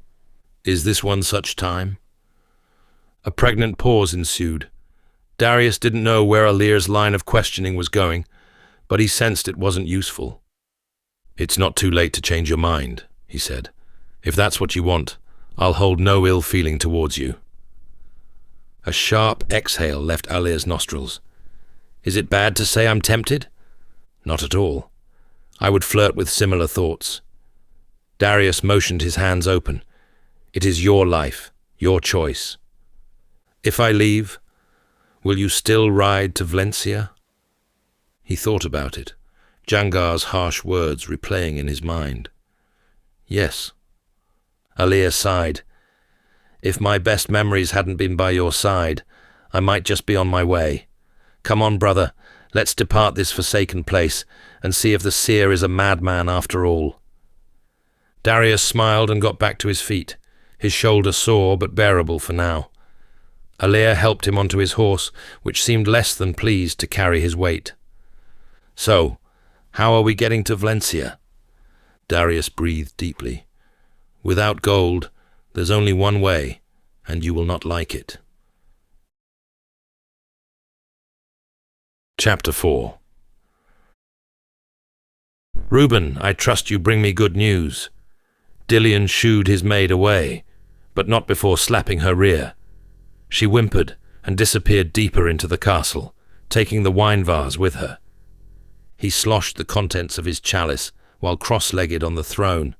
Is this one such time?" A pregnant pause ensued. Darius didn't know where Alir's line of questioning was going, but he sensed it wasn't useful. "It's not too late to change your mind," he said. "If that's what you want, I'll hold no ill feeling towards you." A sharp exhale left Alir's nostrils. "Is it bad to say I'm tempted?" "Not at all. I would flirt with similar thoughts. Darius motioned his hands open. It is your life, your choice. If I leave, will you still ride to Vlencia? He thought about it, Jangar's harsh words replaying in his mind. Yes. Alir sighed. If my best memories hadn't been by your side, I might just be on my way. Come on, brother, let's depart this forsaken place and see if the seer is a madman after all. Darius smiled and got back to his feet, his shoulder sore but bearable for now. Alir helped him onto his horse, which seemed less than pleased to carry his weight. So, how are we getting to Vlencia? Darius breathed deeply. Without gold, there's only one way, and you will not like it. Chapter 4. Reuben, I trust you bring me good news. Dillion shooed his maid away, but not before slapping her rear. She whimpered and disappeared deeper into the castle, taking the wine vase with her. He sloshed the contents of his chalice while cross-legged on the throne.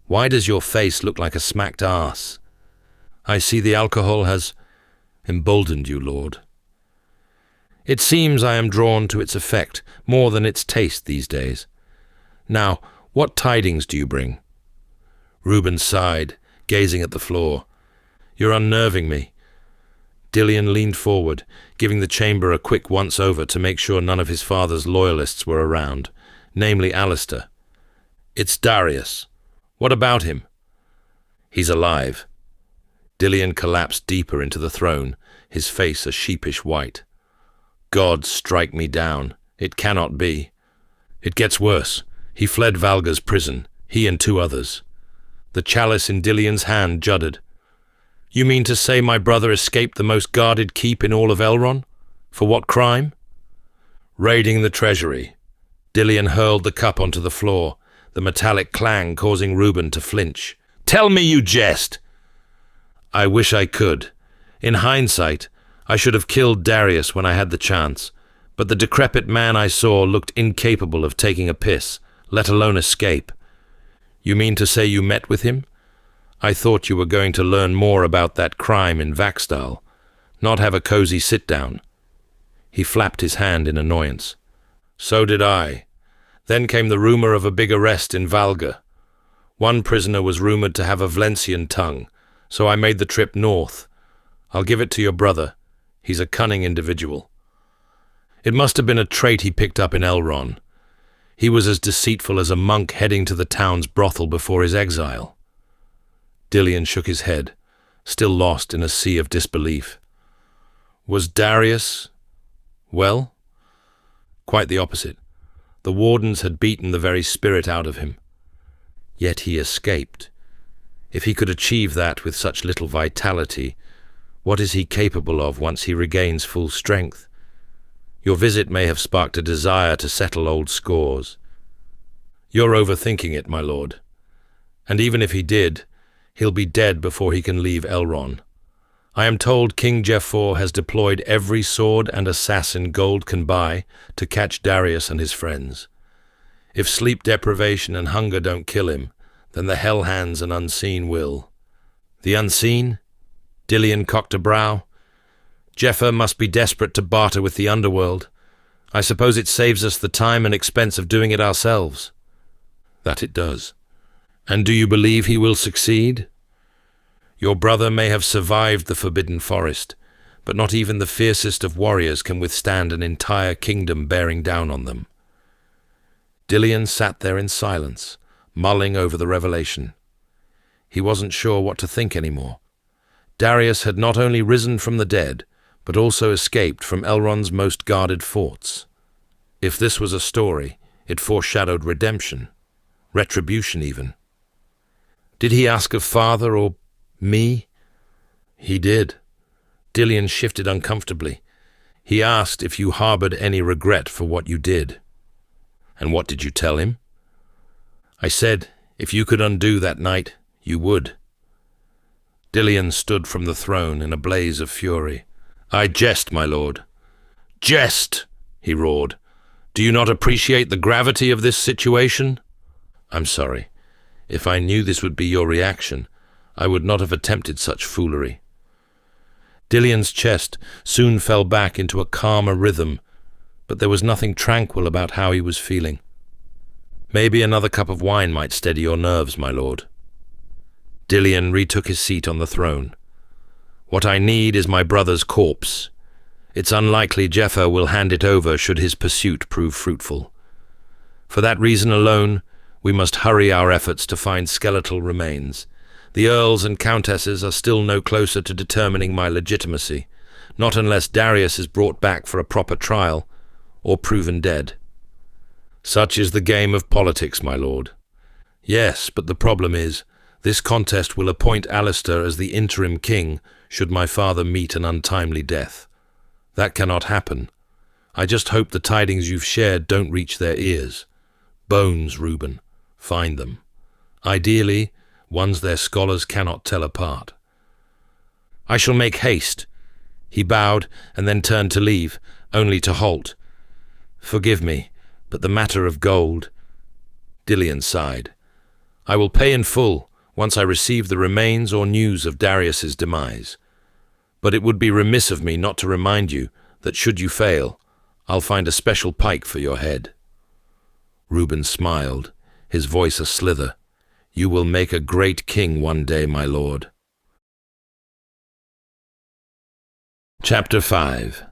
Why does your face look like a smacked ass? I see the alcohol has emboldened you, Lord. It seems I am drawn to its effect more than its taste these days. Now, what tidings do you bring? Reuben sighed, gazing at the floor. You're unnerving me. Dillion leaned forward, giving the chamber a quick once-over to make sure none of his father's loyalists were around, namely Alistair. It's Darius. What about him? He's alive. Dillion collapsed deeper into the throne, his face a sheepish white. God strike me down. It cannot be. It gets worse. He fled Valga's prison, he and 2 others. The chalice in Dillion's hand juddered. You mean to say my brother escaped the most guarded keep in all of Elron? For what crime? Raiding the treasury. Dillion hurled the cup onto the floor, the metallic clang causing Reuben to flinch. Tell me you jest! I wish I could. In hindsight, I should have killed Darius when I had the chance, but the decrepit man I saw looked incapable of taking a piss, let alone escape. You mean to say you met with him? I thought you were going to learn more about that crime in Vaxdal, not have a cozy sit-down. He flapped his hand in annoyance. So did I. Then came the rumor of a big arrest in Valga. One prisoner was rumored to have a Vlencian tongue, so I made the trip north. I'll give it to your brother. He's a cunning individual. It must have been a trait he picked up in Elron. He was as deceitful as a monk heading to the town's brothel before his exile. Dillion shook his head, still lost in a sea of disbelief. Was Darius... well? Quite the opposite. The wardens had beaten the very spirit out of him. Yet he escaped. If he could achieve that with such little vitality, what is he capable of once he regains full strength? Your visit may have sparked a desire to settle old scores. You're overthinking it, my lord. And even if he did, he'll be dead before he can leave Elron. I am told King Jefor has deployed every sword and assassin gold can buy to catch Darius and his friends. If sleep deprivation and hunger don't kill him, then the Hellhands and Unseen will. The Unseen? Dillion cocked a brow. Jefor must be desperate to barter with the underworld. I suppose it saves us the time and expense of doing it ourselves. That it does. And do you believe he will succeed? Your brother may have survived the Forbidden Forest, but not even the fiercest of warriors can withstand an entire kingdom bearing down on them. Dillion sat there in silence, mulling over the revelation. He wasn't sure what to think anymore. Darius had not only risen from the dead, but also escaped from Elrond's most guarded forts. If this was a story, it foreshadowed redemption, retribution even. Did he ask of father or me? He did. Dillion shifted uncomfortably. He asked if you harbored any regret for what you did. And what did you tell him? I said, if you could undo that night, you would. Dillion stood from the throne in a blaze of fury. I jest, my lord. Jest, he roared. Do you not appreciate the gravity of this situation? I'm sorry. If I knew this would be your reaction, I would not have attempted such foolery. Dillion's chest soon fell back into a calmer rhythm, but there was nothing tranquil about how he was feeling. Maybe another cup of wine might steady your nerves, my lord. Dillion retook his seat on the throne. What I need is my brother's corpse. It's unlikely Jefor will hand it over should his pursuit prove fruitful. For that reason alone, we must hurry our efforts to find skeletal remains. The earls and countesses are still no closer to determining my legitimacy, not unless Darius is brought back for a proper trial, or proven dead. Such is the game of politics, my lord. Yes, but the problem is, this contest will appoint Alistair as the interim king should my father meet an untimely death. That cannot happen. I just hope the tidings you've shared don't reach their ears. Bones, Reuben. Find them. Ideally, ones their scholars cannot tell apart. I shall make haste. He bowed and then turned to leave, only to halt. Forgive me, but the matter of gold... Dillion sighed. I will pay in full once I receive the remains or news of Darius's demise. But it would be remiss of me not to remind you that should you fail, I'll find a special pike for your head. Reuben smiled, his voice a slither. You will make a great king one day, my lord. Chapter 5.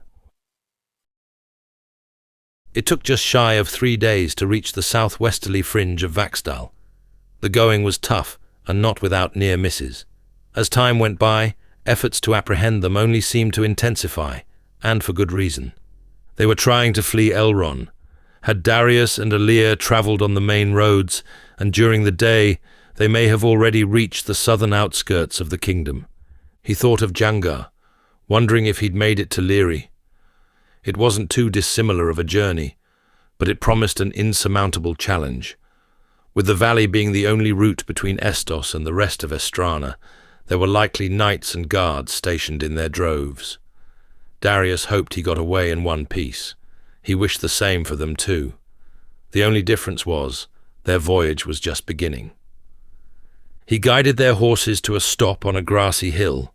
It took just shy of 3 days to reach the southwesterly fringe of Vaxdal. The going was tough and not without near misses. As time went by, efforts to apprehend them only seemed to intensify, and for good reason. They were trying to flee Elron. Had Darius and Alir travelled on the main roads, and during the day they may have already reached the southern outskirts of the kingdom. He thought of Jangar, wondering if he'd made it to Liri. It wasn't too dissimilar of a journey, but it promised an insurmountable challenge. With the valley being the only route between Estos and the rest of Estrana, there were likely knights and guards stationed in their droves. Darius hoped he got away in one piece. He wished the same for them too. The only difference was, their voyage was just beginning. He guided their horses to a stop on a grassy hill.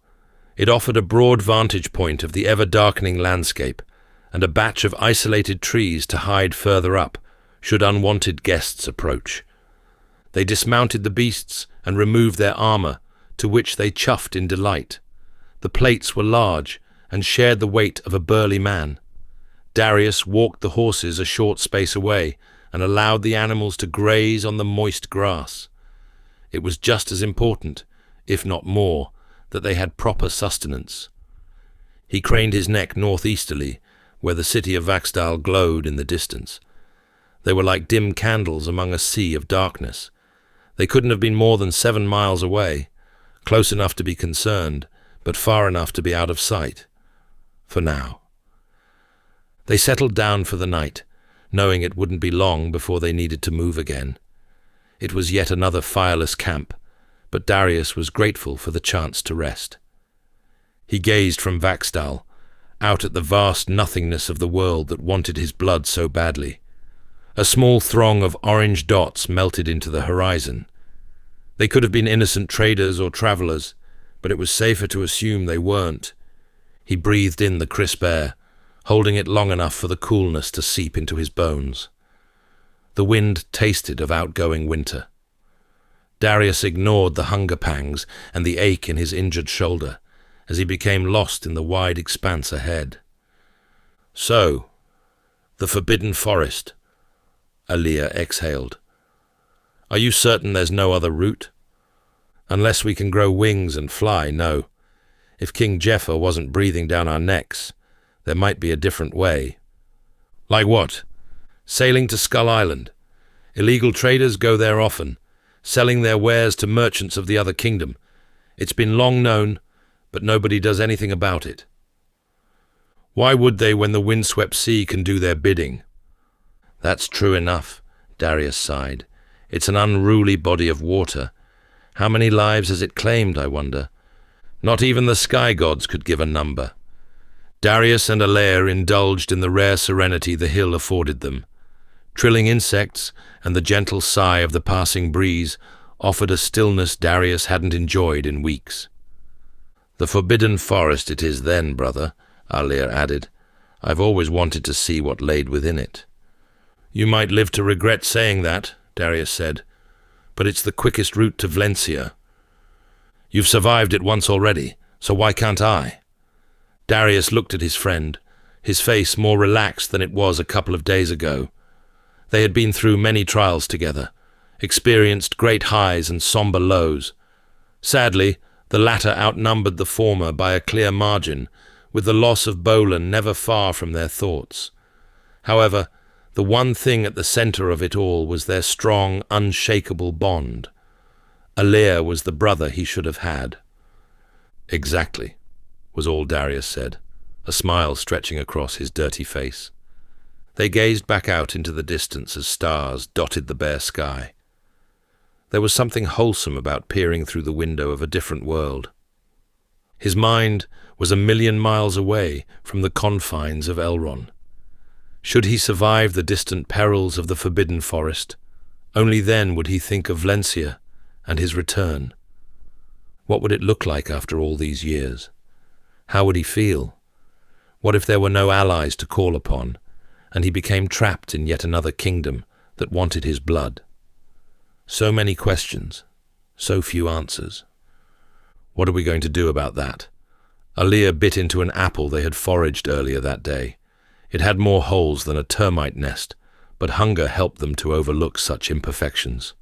It offered a broad vantage point of the ever-darkening landscape, and a batch of isolated trees to hide further up, should unwanted guests approach. They dismounted the beasts and removed their armor, to which they chuffed in delight. The plates were large, and shared the weight of a burly man. Darius walked the horses a short space away, and allowed the animals to graze on the moist grass. It was just as important, if not more, that they had proper sustenance. He craned his neck northeasterly, where the city of Vaxdal glowed in the distance. They were like dim candles among a sea of darkness. They couldn't have been more than 7 miles away, close enough to be concerned, but far enough to be out of sight. For now. They settled down for the night, knowing it wouldn't be long before they needed to move again. It was yet another fireless camp, but Darius was grateful for the chance to rest. He gazed from Vaxdal, out at the vast nothingness of the world that wanted his blood so badly. A small throng of orange dots melted into the horizon. They could have been innocent traders or travelers, but it was safer to assume they weren't. He breathed in the crisp air, holding it long enough for the coolness to seep into his bones. The wind tasted of outgoing winter. Darius ignored the hunger pangs and the ache in his injured shoulder, as he became lost in the wide expanse ahead. So, the forbidden forest. Alir exhaled. Are you certain there's no other route? Unless we can grow wings and fly, no. If King Jefor wasn't breathing down our necks, there might be a different way. Like what? Sailing to Skull Island. Illegal traders go there often, selling their wares to merchants of the other kingdom. It's been long known, but nobody does anything about it. Why would they when the windswept sea can do their bidding? That's true enough, Darius sighed. It's an unruly body of water. How many lives has it claimed, I wonder? Not even the sky gods could give a number. Darius and Alir indulged in the rare serenity the hill afforded them. Trilling insects and the gentle sigh of the passing breeze offered a stillness Darius hadn't enjoyed in weeks. "The forbidden forest it is then, brother," Alir added. "I've always wanted to see what laid within it." "You might live to regret saying that," Darius said, "but it's the quickest route to Vlencia. You've survived it once already, so why can't I?" Darius looked at his friend, his face more relaxed than it was a couple of days ago. They had been through many trials together, experienced great highs and somber lows. Sadly, the latter outnumbered the former by a clear margin, with the loss of Bolan never far from their thoughts. However, the one thing at the center of it all was their strong, unshakable bond. Alir was the brother he should have had. "Exactly," was all Darius said, a smile stretching across his dirty face. They gazed back out into the distance as stars dotted the bare sky. There was something wholesome about peering through the window of a different world. His mind was 1,000,000 miles away from the confines of Elron. Should he survive the distant perils of the Forbidden Forest, only then would he think of Vlencia and his return. What would it look like after all these years? How would he feel? What if there were no allies to call upon, and he became trapped in yet another kingdom that wanted his blood? So many questions, so few answers. What are we going to do about that? Alir bit into an apple they had foraged earlier that day. It had more holes than a termite nest, but hunger helped them to overlook such imperfections.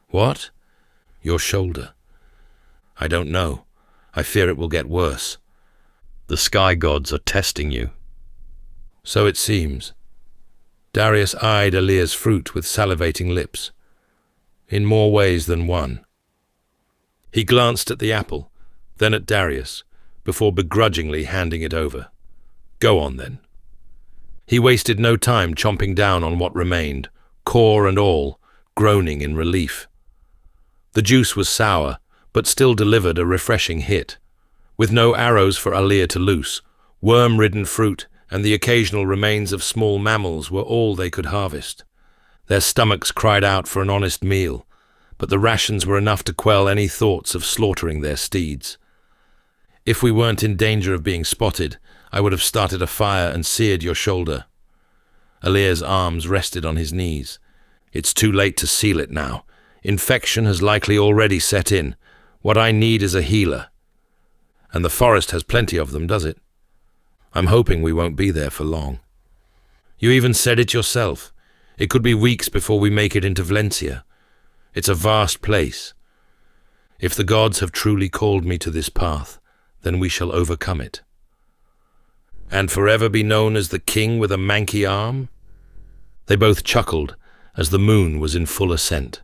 "What?" "Your shoulder." "I don't know. I fear it will get worse. The sky gods are testing you." "So it seems." Darius eyed Alir's fruit with salivating lips. "In more ways than one." He glanced at the apple, then at Darius, before begrudgingly handing it over. "Go on, then." He wasted no time chomping down on what remained, core and all, groaning in relief. The juice was sour, but still delivered a refreshing hit. With no arrows for Alir to loose, worm-ridden fruit and the occasional remains of small mammals were all they could harvest. Their stomachs cried out for an honest meal, but the rations were enough to quell any thoughts of slaughtering their steeds. "If we weren't in danger of being spotted, I would have started a fire and seared your shoulder." Alir's arms rested on his knees. "It's too late to seal it now. Infection has likely already set in. What I need is a healer. And the forest has plenty of them, does it? I'm hoping we won't be there for long." "You even said it yourself. It could be weeks before we make it into Vlencia. It's a vast place. If the gods have truly called me to this path, then we shall overcome it." "And forever be known as the king with a manky arm?" They both chuckled as the moon was in full ascent.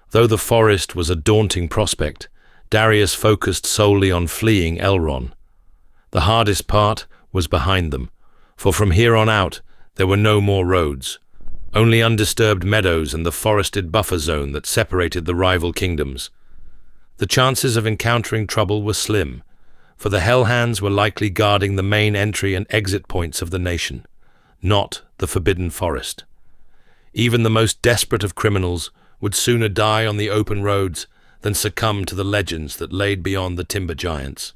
Though the forest was a daunting prospect, Darius focused solely on fleeing Elron. The hardest part was behind them, for from here on out there were no more roads, only undisturbed meadows and the forested buffer zone that separated the rival kingdoms. The chances of encountering trouble were slim, for the Hellhands were likely guarding the main entry and exit points of the nation, not the Forbidden Forest. Even the most desperate of criminals would sooner die on the open roads than succumb to the legends that laid beyond the timber giants.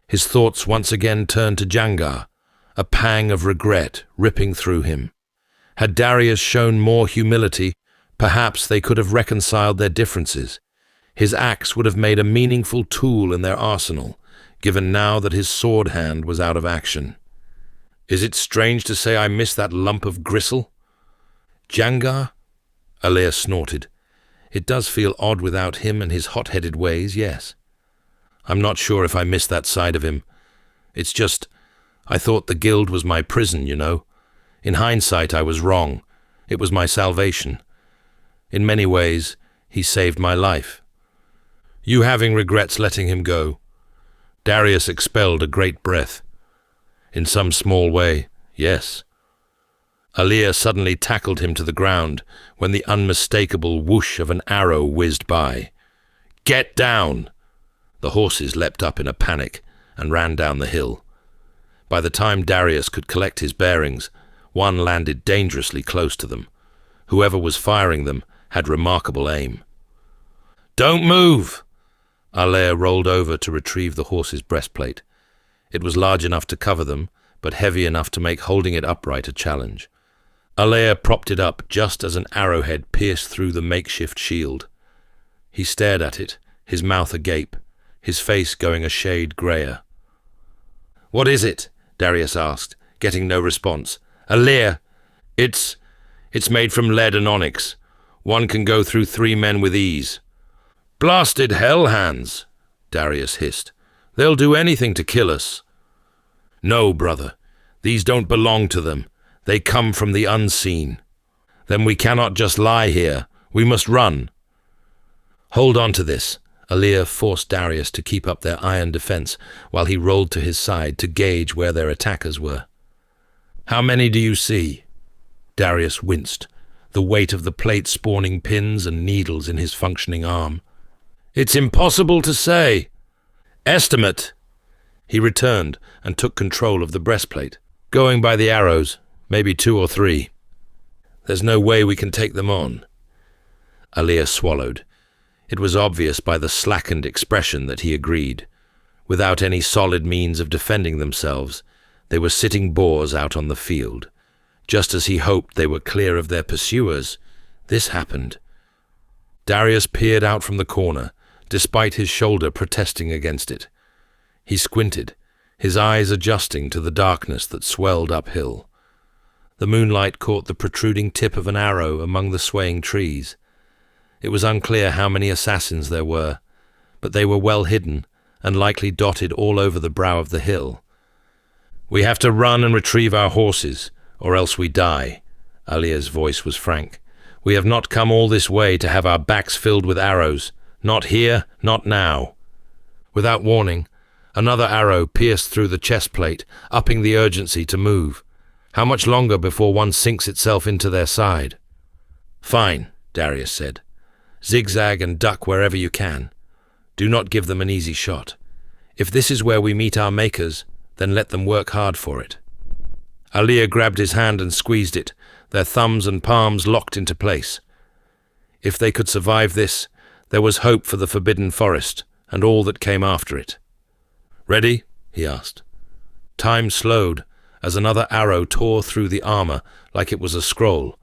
His thoughts once again turned to Jangar, a pang of regret ripping through him. Had Darius shown more humility, perhaps they could have reconciled their differences. His axe would have made a meaningful tool in their arsenal, given now that his sword hand was out of action. "Is it strange to say I miss that lump of gristle?" "Jangar?" Alir snorted. "It does feel odd without him and his hot-headed ways, yes. I'm not sure if I miss that side of him. It's just, I thought the guild was my prison, you know. In hindsight, I was wrong. It was my salvation. In many ways, he saved my life." "You having regrets letting him go?" Darius expelled a great breath. "In some small way, yes." Alir suddenly tackled him to the ground when the unmistakable whoosh of an arrow whizzed by. "Get down!" The horses leapt up in a panic and ran down the hill. By the time Darius could collect his bearings, One landed dangerously close to them. Whoever was firing them had remarkable aim. "Don't move!" Alea rolled over to retrieve the horse's breastplate. It was large enough to cover them, but heavy enough to make holding it upright a challenge. Alea propped it up just as an arrowhead pierced through the makeshift shield. He stared at it, his mouth agape, his face going a shade grayer. "What is it?" Darius asked, getting no response. "Alea, it's made from lead and onyx. One can go through 3 men with ease." "Blasted Hellhands," Darius hissed. "They'll do anything to kill us." "No, brother. These don't belong to them. They come from the unseen." "Then we cannot just lie here. We must run." "Hold on to this." Alea forced Darius to keep up their iron defense while he rolled to his side to gauge where their attackers were. "How many do you see?" Darius winced, the weight of the plate spawning pins and needles in his functioning arm. "It's impossible to say." "Estimate." He returned and took control of the breastplate. "Going by the arrows, maybe 2 or 3. There's no way we can take them on." Alea swallowed. It was obvious by the slackened expression that he agreed. Without any solid means of defending themselves, they were sitting boars out on the field. Just as he hoped they were clear of their pursuers, this happened. Darius peered out from the corner, despite his shoulder protesting against it. He squinted, his eyes adjusting to the darkness that swelled uphill. The moonlight caught the protruding tip of an arrow among the swaying trees. It was unclear how many assassins there were, but they were well hidden and likely dotted all over the brow of the hill. "We have to run and retrieve our horses, or else we die." Alea's voice was frank. "We have not come all this way to have our backs filled with arrows. Not here, not now." Without warning, another arrow pierced through the chest plate, upping the urgency to move. How much longer before one sinks itself into their side? "Fine," Darius said. "Zigzag and duck wherever you can. Do not give them an easy shot. If this is where we meet our makers, then let them work hard for it." Alea grabbed his hand and squeezed it, their thumbs and palms locked into place. If they could survive this, there was hope for the Forbidden Forest and all that came after it. "Ready?" he asked. Time slowed as another arrow tore through the armor like it was a scroll.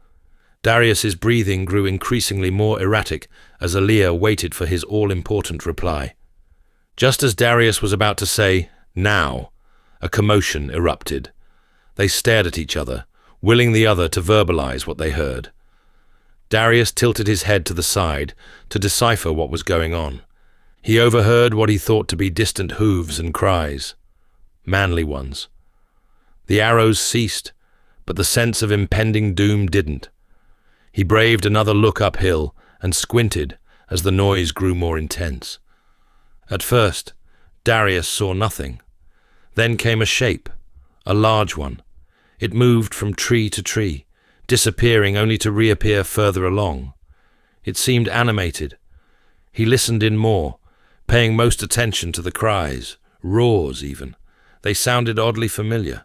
Darius's breathing grew increasingly more erratic as Alea waited for his all-important reply. Just as Darius was about to say, "Now," a commotion erupted. They stared at each other, willing the other to verbalize what they heard. Darius tilted his head to the side to decipher what was going on. He overheard what he thought to be distant hooves and cries. Manly ones. The arrows ceased, but the sense of impending doom didn't. He braved another look uphill and squinted as the noise grew more intense. At first, Darius saw nothing. Then came a shape, a large one. It moved from tree to tree, disappearing only to reappear further along. It seemed animated. He listened in more, paying most attention to the cries, roars even. They sounded oddly familiar.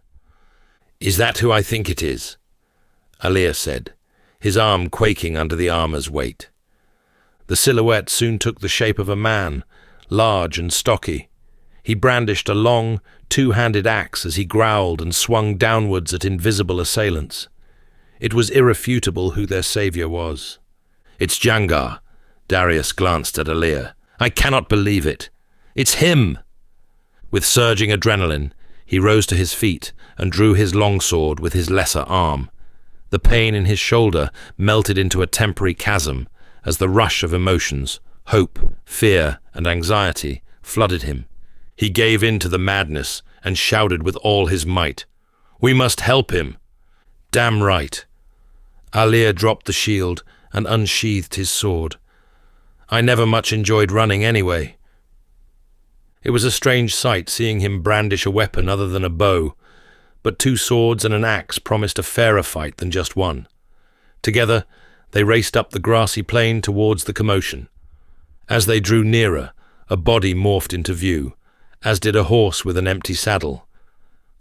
"Is that who I think it is?" Alea said, his arm quaking under the armor's weight. The silhouette soon took the shape of a man, large and stocky. He brandished a long, two-handed axe as he growled and swung downwards at invisible assailants. It was irrefutable who their savior was. "It's Jangar." Darius glanced at Alea. "I cannot believe it. It's him!" With surging adrenaline, he rose to his feet and drew his longsword with his lesser arm. The pain in his shoulder melted into a temporary chasm as the rush of emotions, hope, fear, and anxiety flooded him. He gave in to the madness and shouted with all his might, "We must help him!" "Damn right." Alea dropped the shield and unsheathed his sword. "I never much enjoyed running anyway." It was a strange sight seeing him brandish a weapon other than a bow, but 2 swords and an axe promised a fairer fight than just one. Together, they raced up the grassy plain towards the commotion. As they drew nearer, a body morphed into view, as did a horse with an empty saddle.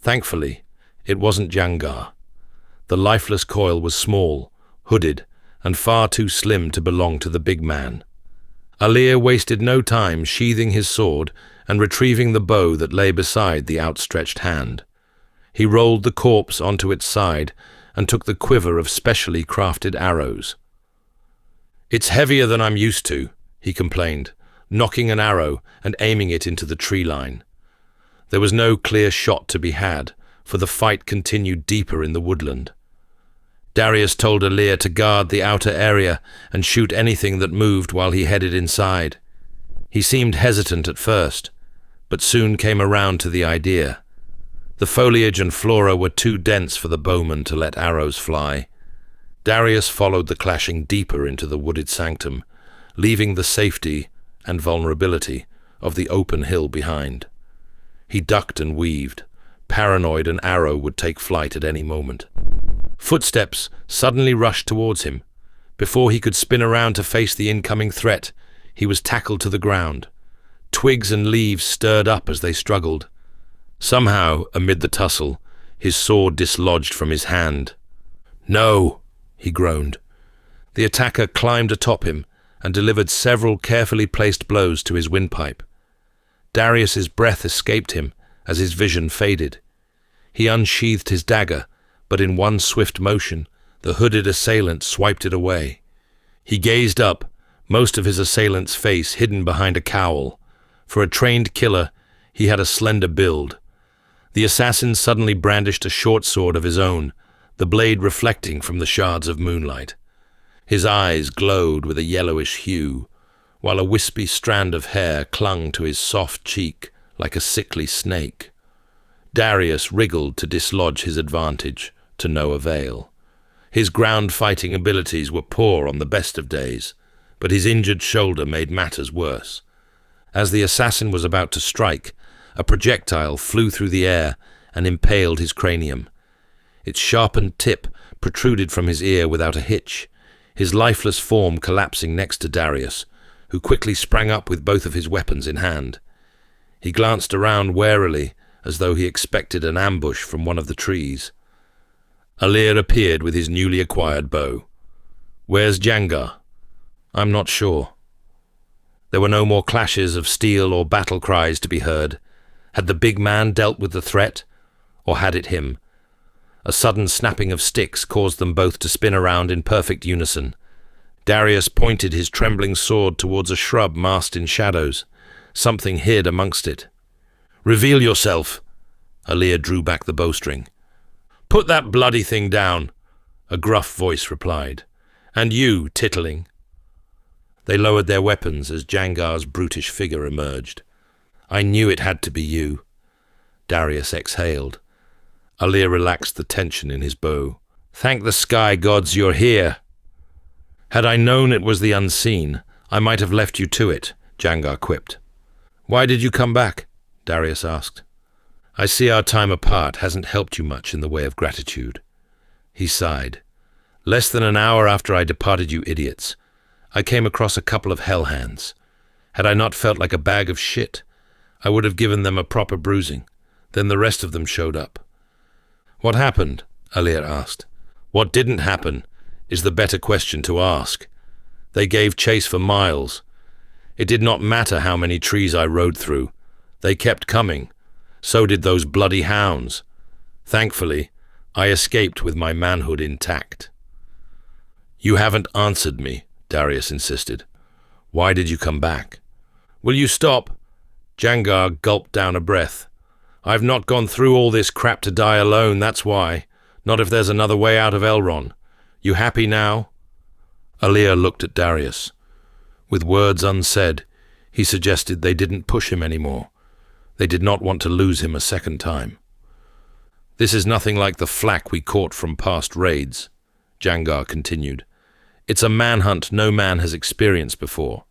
Thankfully, it wasn't Jangar. The lifeless coil was small, hooded, and far too slim to belong to the big man. Alir wasted no time sheathing his sword and retrieving the bow that lay beside the outstretched hand. He rolled the corpse onto its side and took the quiver of specially crafted arrows. "It's heavier than I'm used to," he complained, nocking an arrow and aiming it into the tree line. There was no clear shot to be had, for the fight continued deeper in the woodland. Darius told Alir to guard the outer area and shoot anything that moved while he headed inside. He seemed hesitant at first, but soon came around to the idea. The foliage and flora were too dense for the bowman to let arrows fly. Darius followed the clashing deeper into the wooded sanctum, leaving the safety and vulnerability of the open hill behind. He ducked and weaved, paranoid an arrow would take flight at any moment. Footsteps suddenly rushed towards him. Before he could spin around to face the incoming threat, he was tackled to the ground. Twigs and leaves stirred up as they struggled. Somehow, amid the tussle, his sword dislodged from his hand. "No!" he groaned. The attacker climbed atop him and delivered several carefully placed blows to his windpipe. Darius's breath escaped him as his vision faded. He unsheathed his dagger, but in one swift motion, the hooded assailant swiped it away. He gazed up, most of his assailant's face hidden behind a cowl. For a trained killer, he had a slender build. The assassin suddenly brandished a short sword of his own, the blade reflecting from the shards of moonlight. His eyes glowed with a yellowish hue, while a wispy strand of hair clung to his soft cheek like a sickly snake. Darius wriggled to dislodge his advantage, to no avail. His ground-fighting abilities were poor on the best of days, but his injured shoulder made matters worse. As the assassin was about to strike, a projectile flew through the air and impaled his cranium. Its sharpened tip protruded from his ear without a hitch, his lifeless form collapsing next to Darius, who quickly sprang up with both of his weapons in hand. He glanced around warily, as though he expected an ambush from one of the trees. Alir appeared with his newly acquired bow. "Where's Jangar?" "I'm not sure." There were no more clashes of steel or battle cries to be heard. Had the big man dealt with the threat, or had it him? A sudden snapping of sticks caused them both to spin around in perfect unison. Darius pointed his trembling sword towards a shrub masked in shadows. Something hid amongst it. "Reveal yourself!" Alir drew back the bowstring. "Put that bloody thing down!" a gruff voice replied. "And you, tittling!" They lowered their weapons as Jangar's brutish figure emerged. "I knew it had to be you." Darius exhaled. Alir relaxed the tension in his bow. "Thank the sky gods you're here." "Had I known it was the unseen, I might have left you to it," Jangar quipped. "Why did you come back?" Darius asked. "I see our time apart hasn't helped you much in the way of gratitude." He sighed. "Less than an hour after I departed you idiots, I came across a couple of Hellhands. Had I not felt like a bag of shit, I would have given them a proper bruising. Then the rest of them showed up." "What happened?" Alir asked. "What didn't happen is the better question to ask. They gave chase for miles. It did not matter how many trees I rode through. They kept coming. So did those bloody hounds. Thankfully, I escaped with my manhood intact." "You haven't answered me," Darius insisted. "Why did you come back?" "Will you stop?" Jangar gulped down a breath. "I've not gone through all this crap to die alone, that's why. Not if there's another way out of Elron. You happy now?" Alir looked at Darius. With words unsaid, he suggested they didn't push him anymore. They did not want to lose him a second time. "This is nothing like the flack we caught from past raids," Jangar continued. "It's a manhunt no man has experienced before.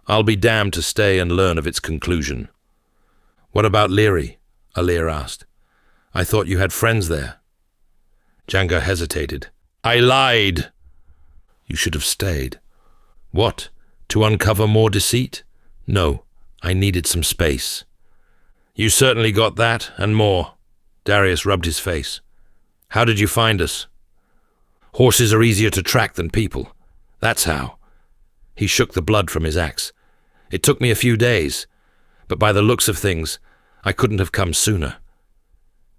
I'll be damned to stay and learn of its conclusion." "What about Leary?" Alir asked. "I thought you had friends there." Jangar hesitated. "I lied." "You should have stayed." "What? To uncover more deceit?" "No, I needed some space." "You certainly got that, and more." Darius rubbed his face. "How did you find us?" Horses are easier to track than people. That's how. He shook the blood from his axe. It took me a few days, but by the looks of things, I couldn't have come sooner.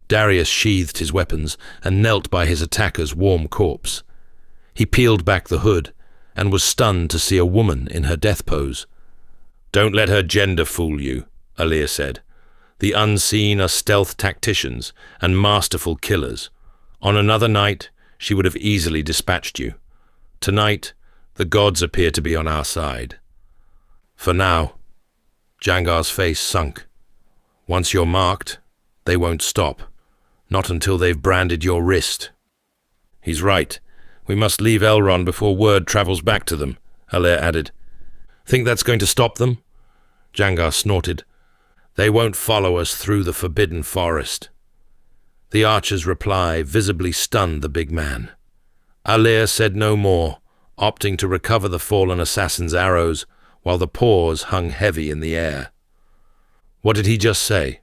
Darius sheathed his weapons and knelt by his attacker's warm corpse. He peeled back the hood and was stunned to see a woman in her death pose. "Don't let her gender fool you," Alir said. "The unseen are stealth tacticians and masterful killers. On another night, she would have easily dispatched you. Tonight, the gods appear to be on our side." "For now." Jangar's face sunk. "Once you're marked, they won't stop. Not until they've branded your wrist." "He's right. We must leave Elron before word travels back to them," Alir added. "Think that's going to stop them?" Jangar snorted. "They won't follow us through the forbidden forest." The archer's reply visibly stunned the big man. Alir said no more, opting to recover the fallen assassin's arrows while the paws hung heavy in the air. What did he just say?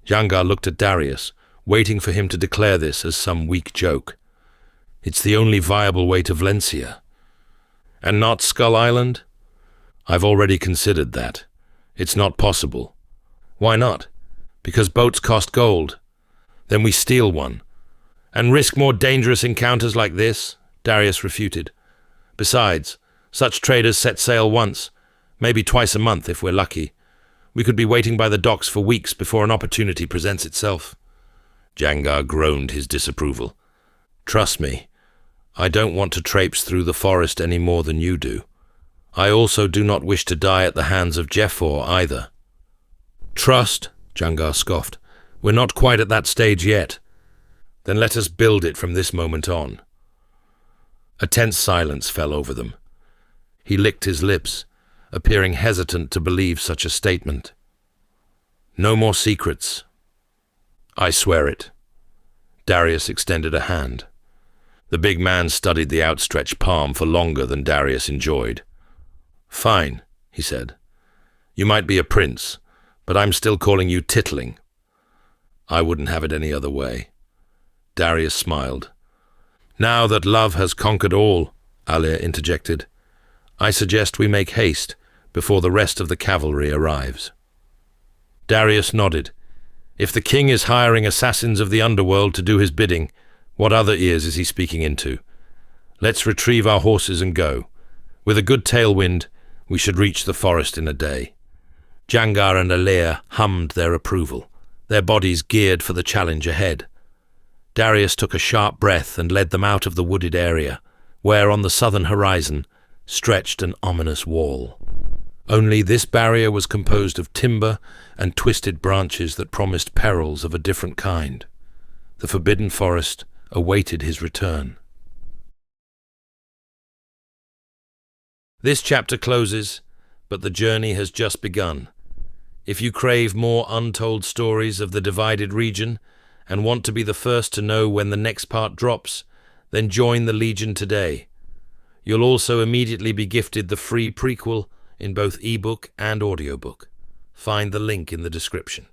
Jangar looked at Darius, waiting for him to declare this as some weak joke. "It's the only viable way to Vlencia." "And not Skull Island?" "I've already considered that. It's not possible." "Why not?" "Because boats cost gold." "Then we steal one." "And risk more dangerous encounters like this?" Darius refuted. "Besides, such traders set sail once, maybe twice a month if we're lucky. We could be waiting by the docks for weeks before an opportunity presents itself." Jangar groaned his disapproval. "Trust me, I don't want to traipse through the forest any more than you do. I also do not wish to die at the hands of Jefor either." "Trust?" Jangar scoffed. "We're not quite at that stage yet." "Then let us build it from this moment on." A tense silence fell over them. He licked his lips, appearing hesitant to believe such a statement. "No more secrets." "I swear it." Darius extended a hand. The big man studied the outstretched palm for longer than Darius enjoyed. "Fine," he said. "You might be a prince, but I'm still calling you Tittling." "I wouldn't have it any other way." Darius smiled. "Now that love has conquered all," Alir interjected, "I suggest we make haste before the rest of the cavalry arrives." Darius nodded. If the king is hiring assassins of the underworld to do his bidding, what other ears is he speaking into? Let's retrieve our horses and go. With a good tailwind, we should reach the forest in a day. Jangar and Alir hummed their approval, their bodies geared for the challenge ahead. Darius took a sharp breath and led them out of the wooded area, where on the southern horizon stretched an ominous wall. Only this barrier was composed of timber and twisted branches that promised perils of a different kind. The forbidden forest awaited his return. This chapter closes, but the journey has just begun. If you crave more untold stories of the divided region and want to be the first to know when the next part drops, then join the Legion today. You'll also immediately be gifted the free prequel in both ebook and audiobook. Find the link in the description.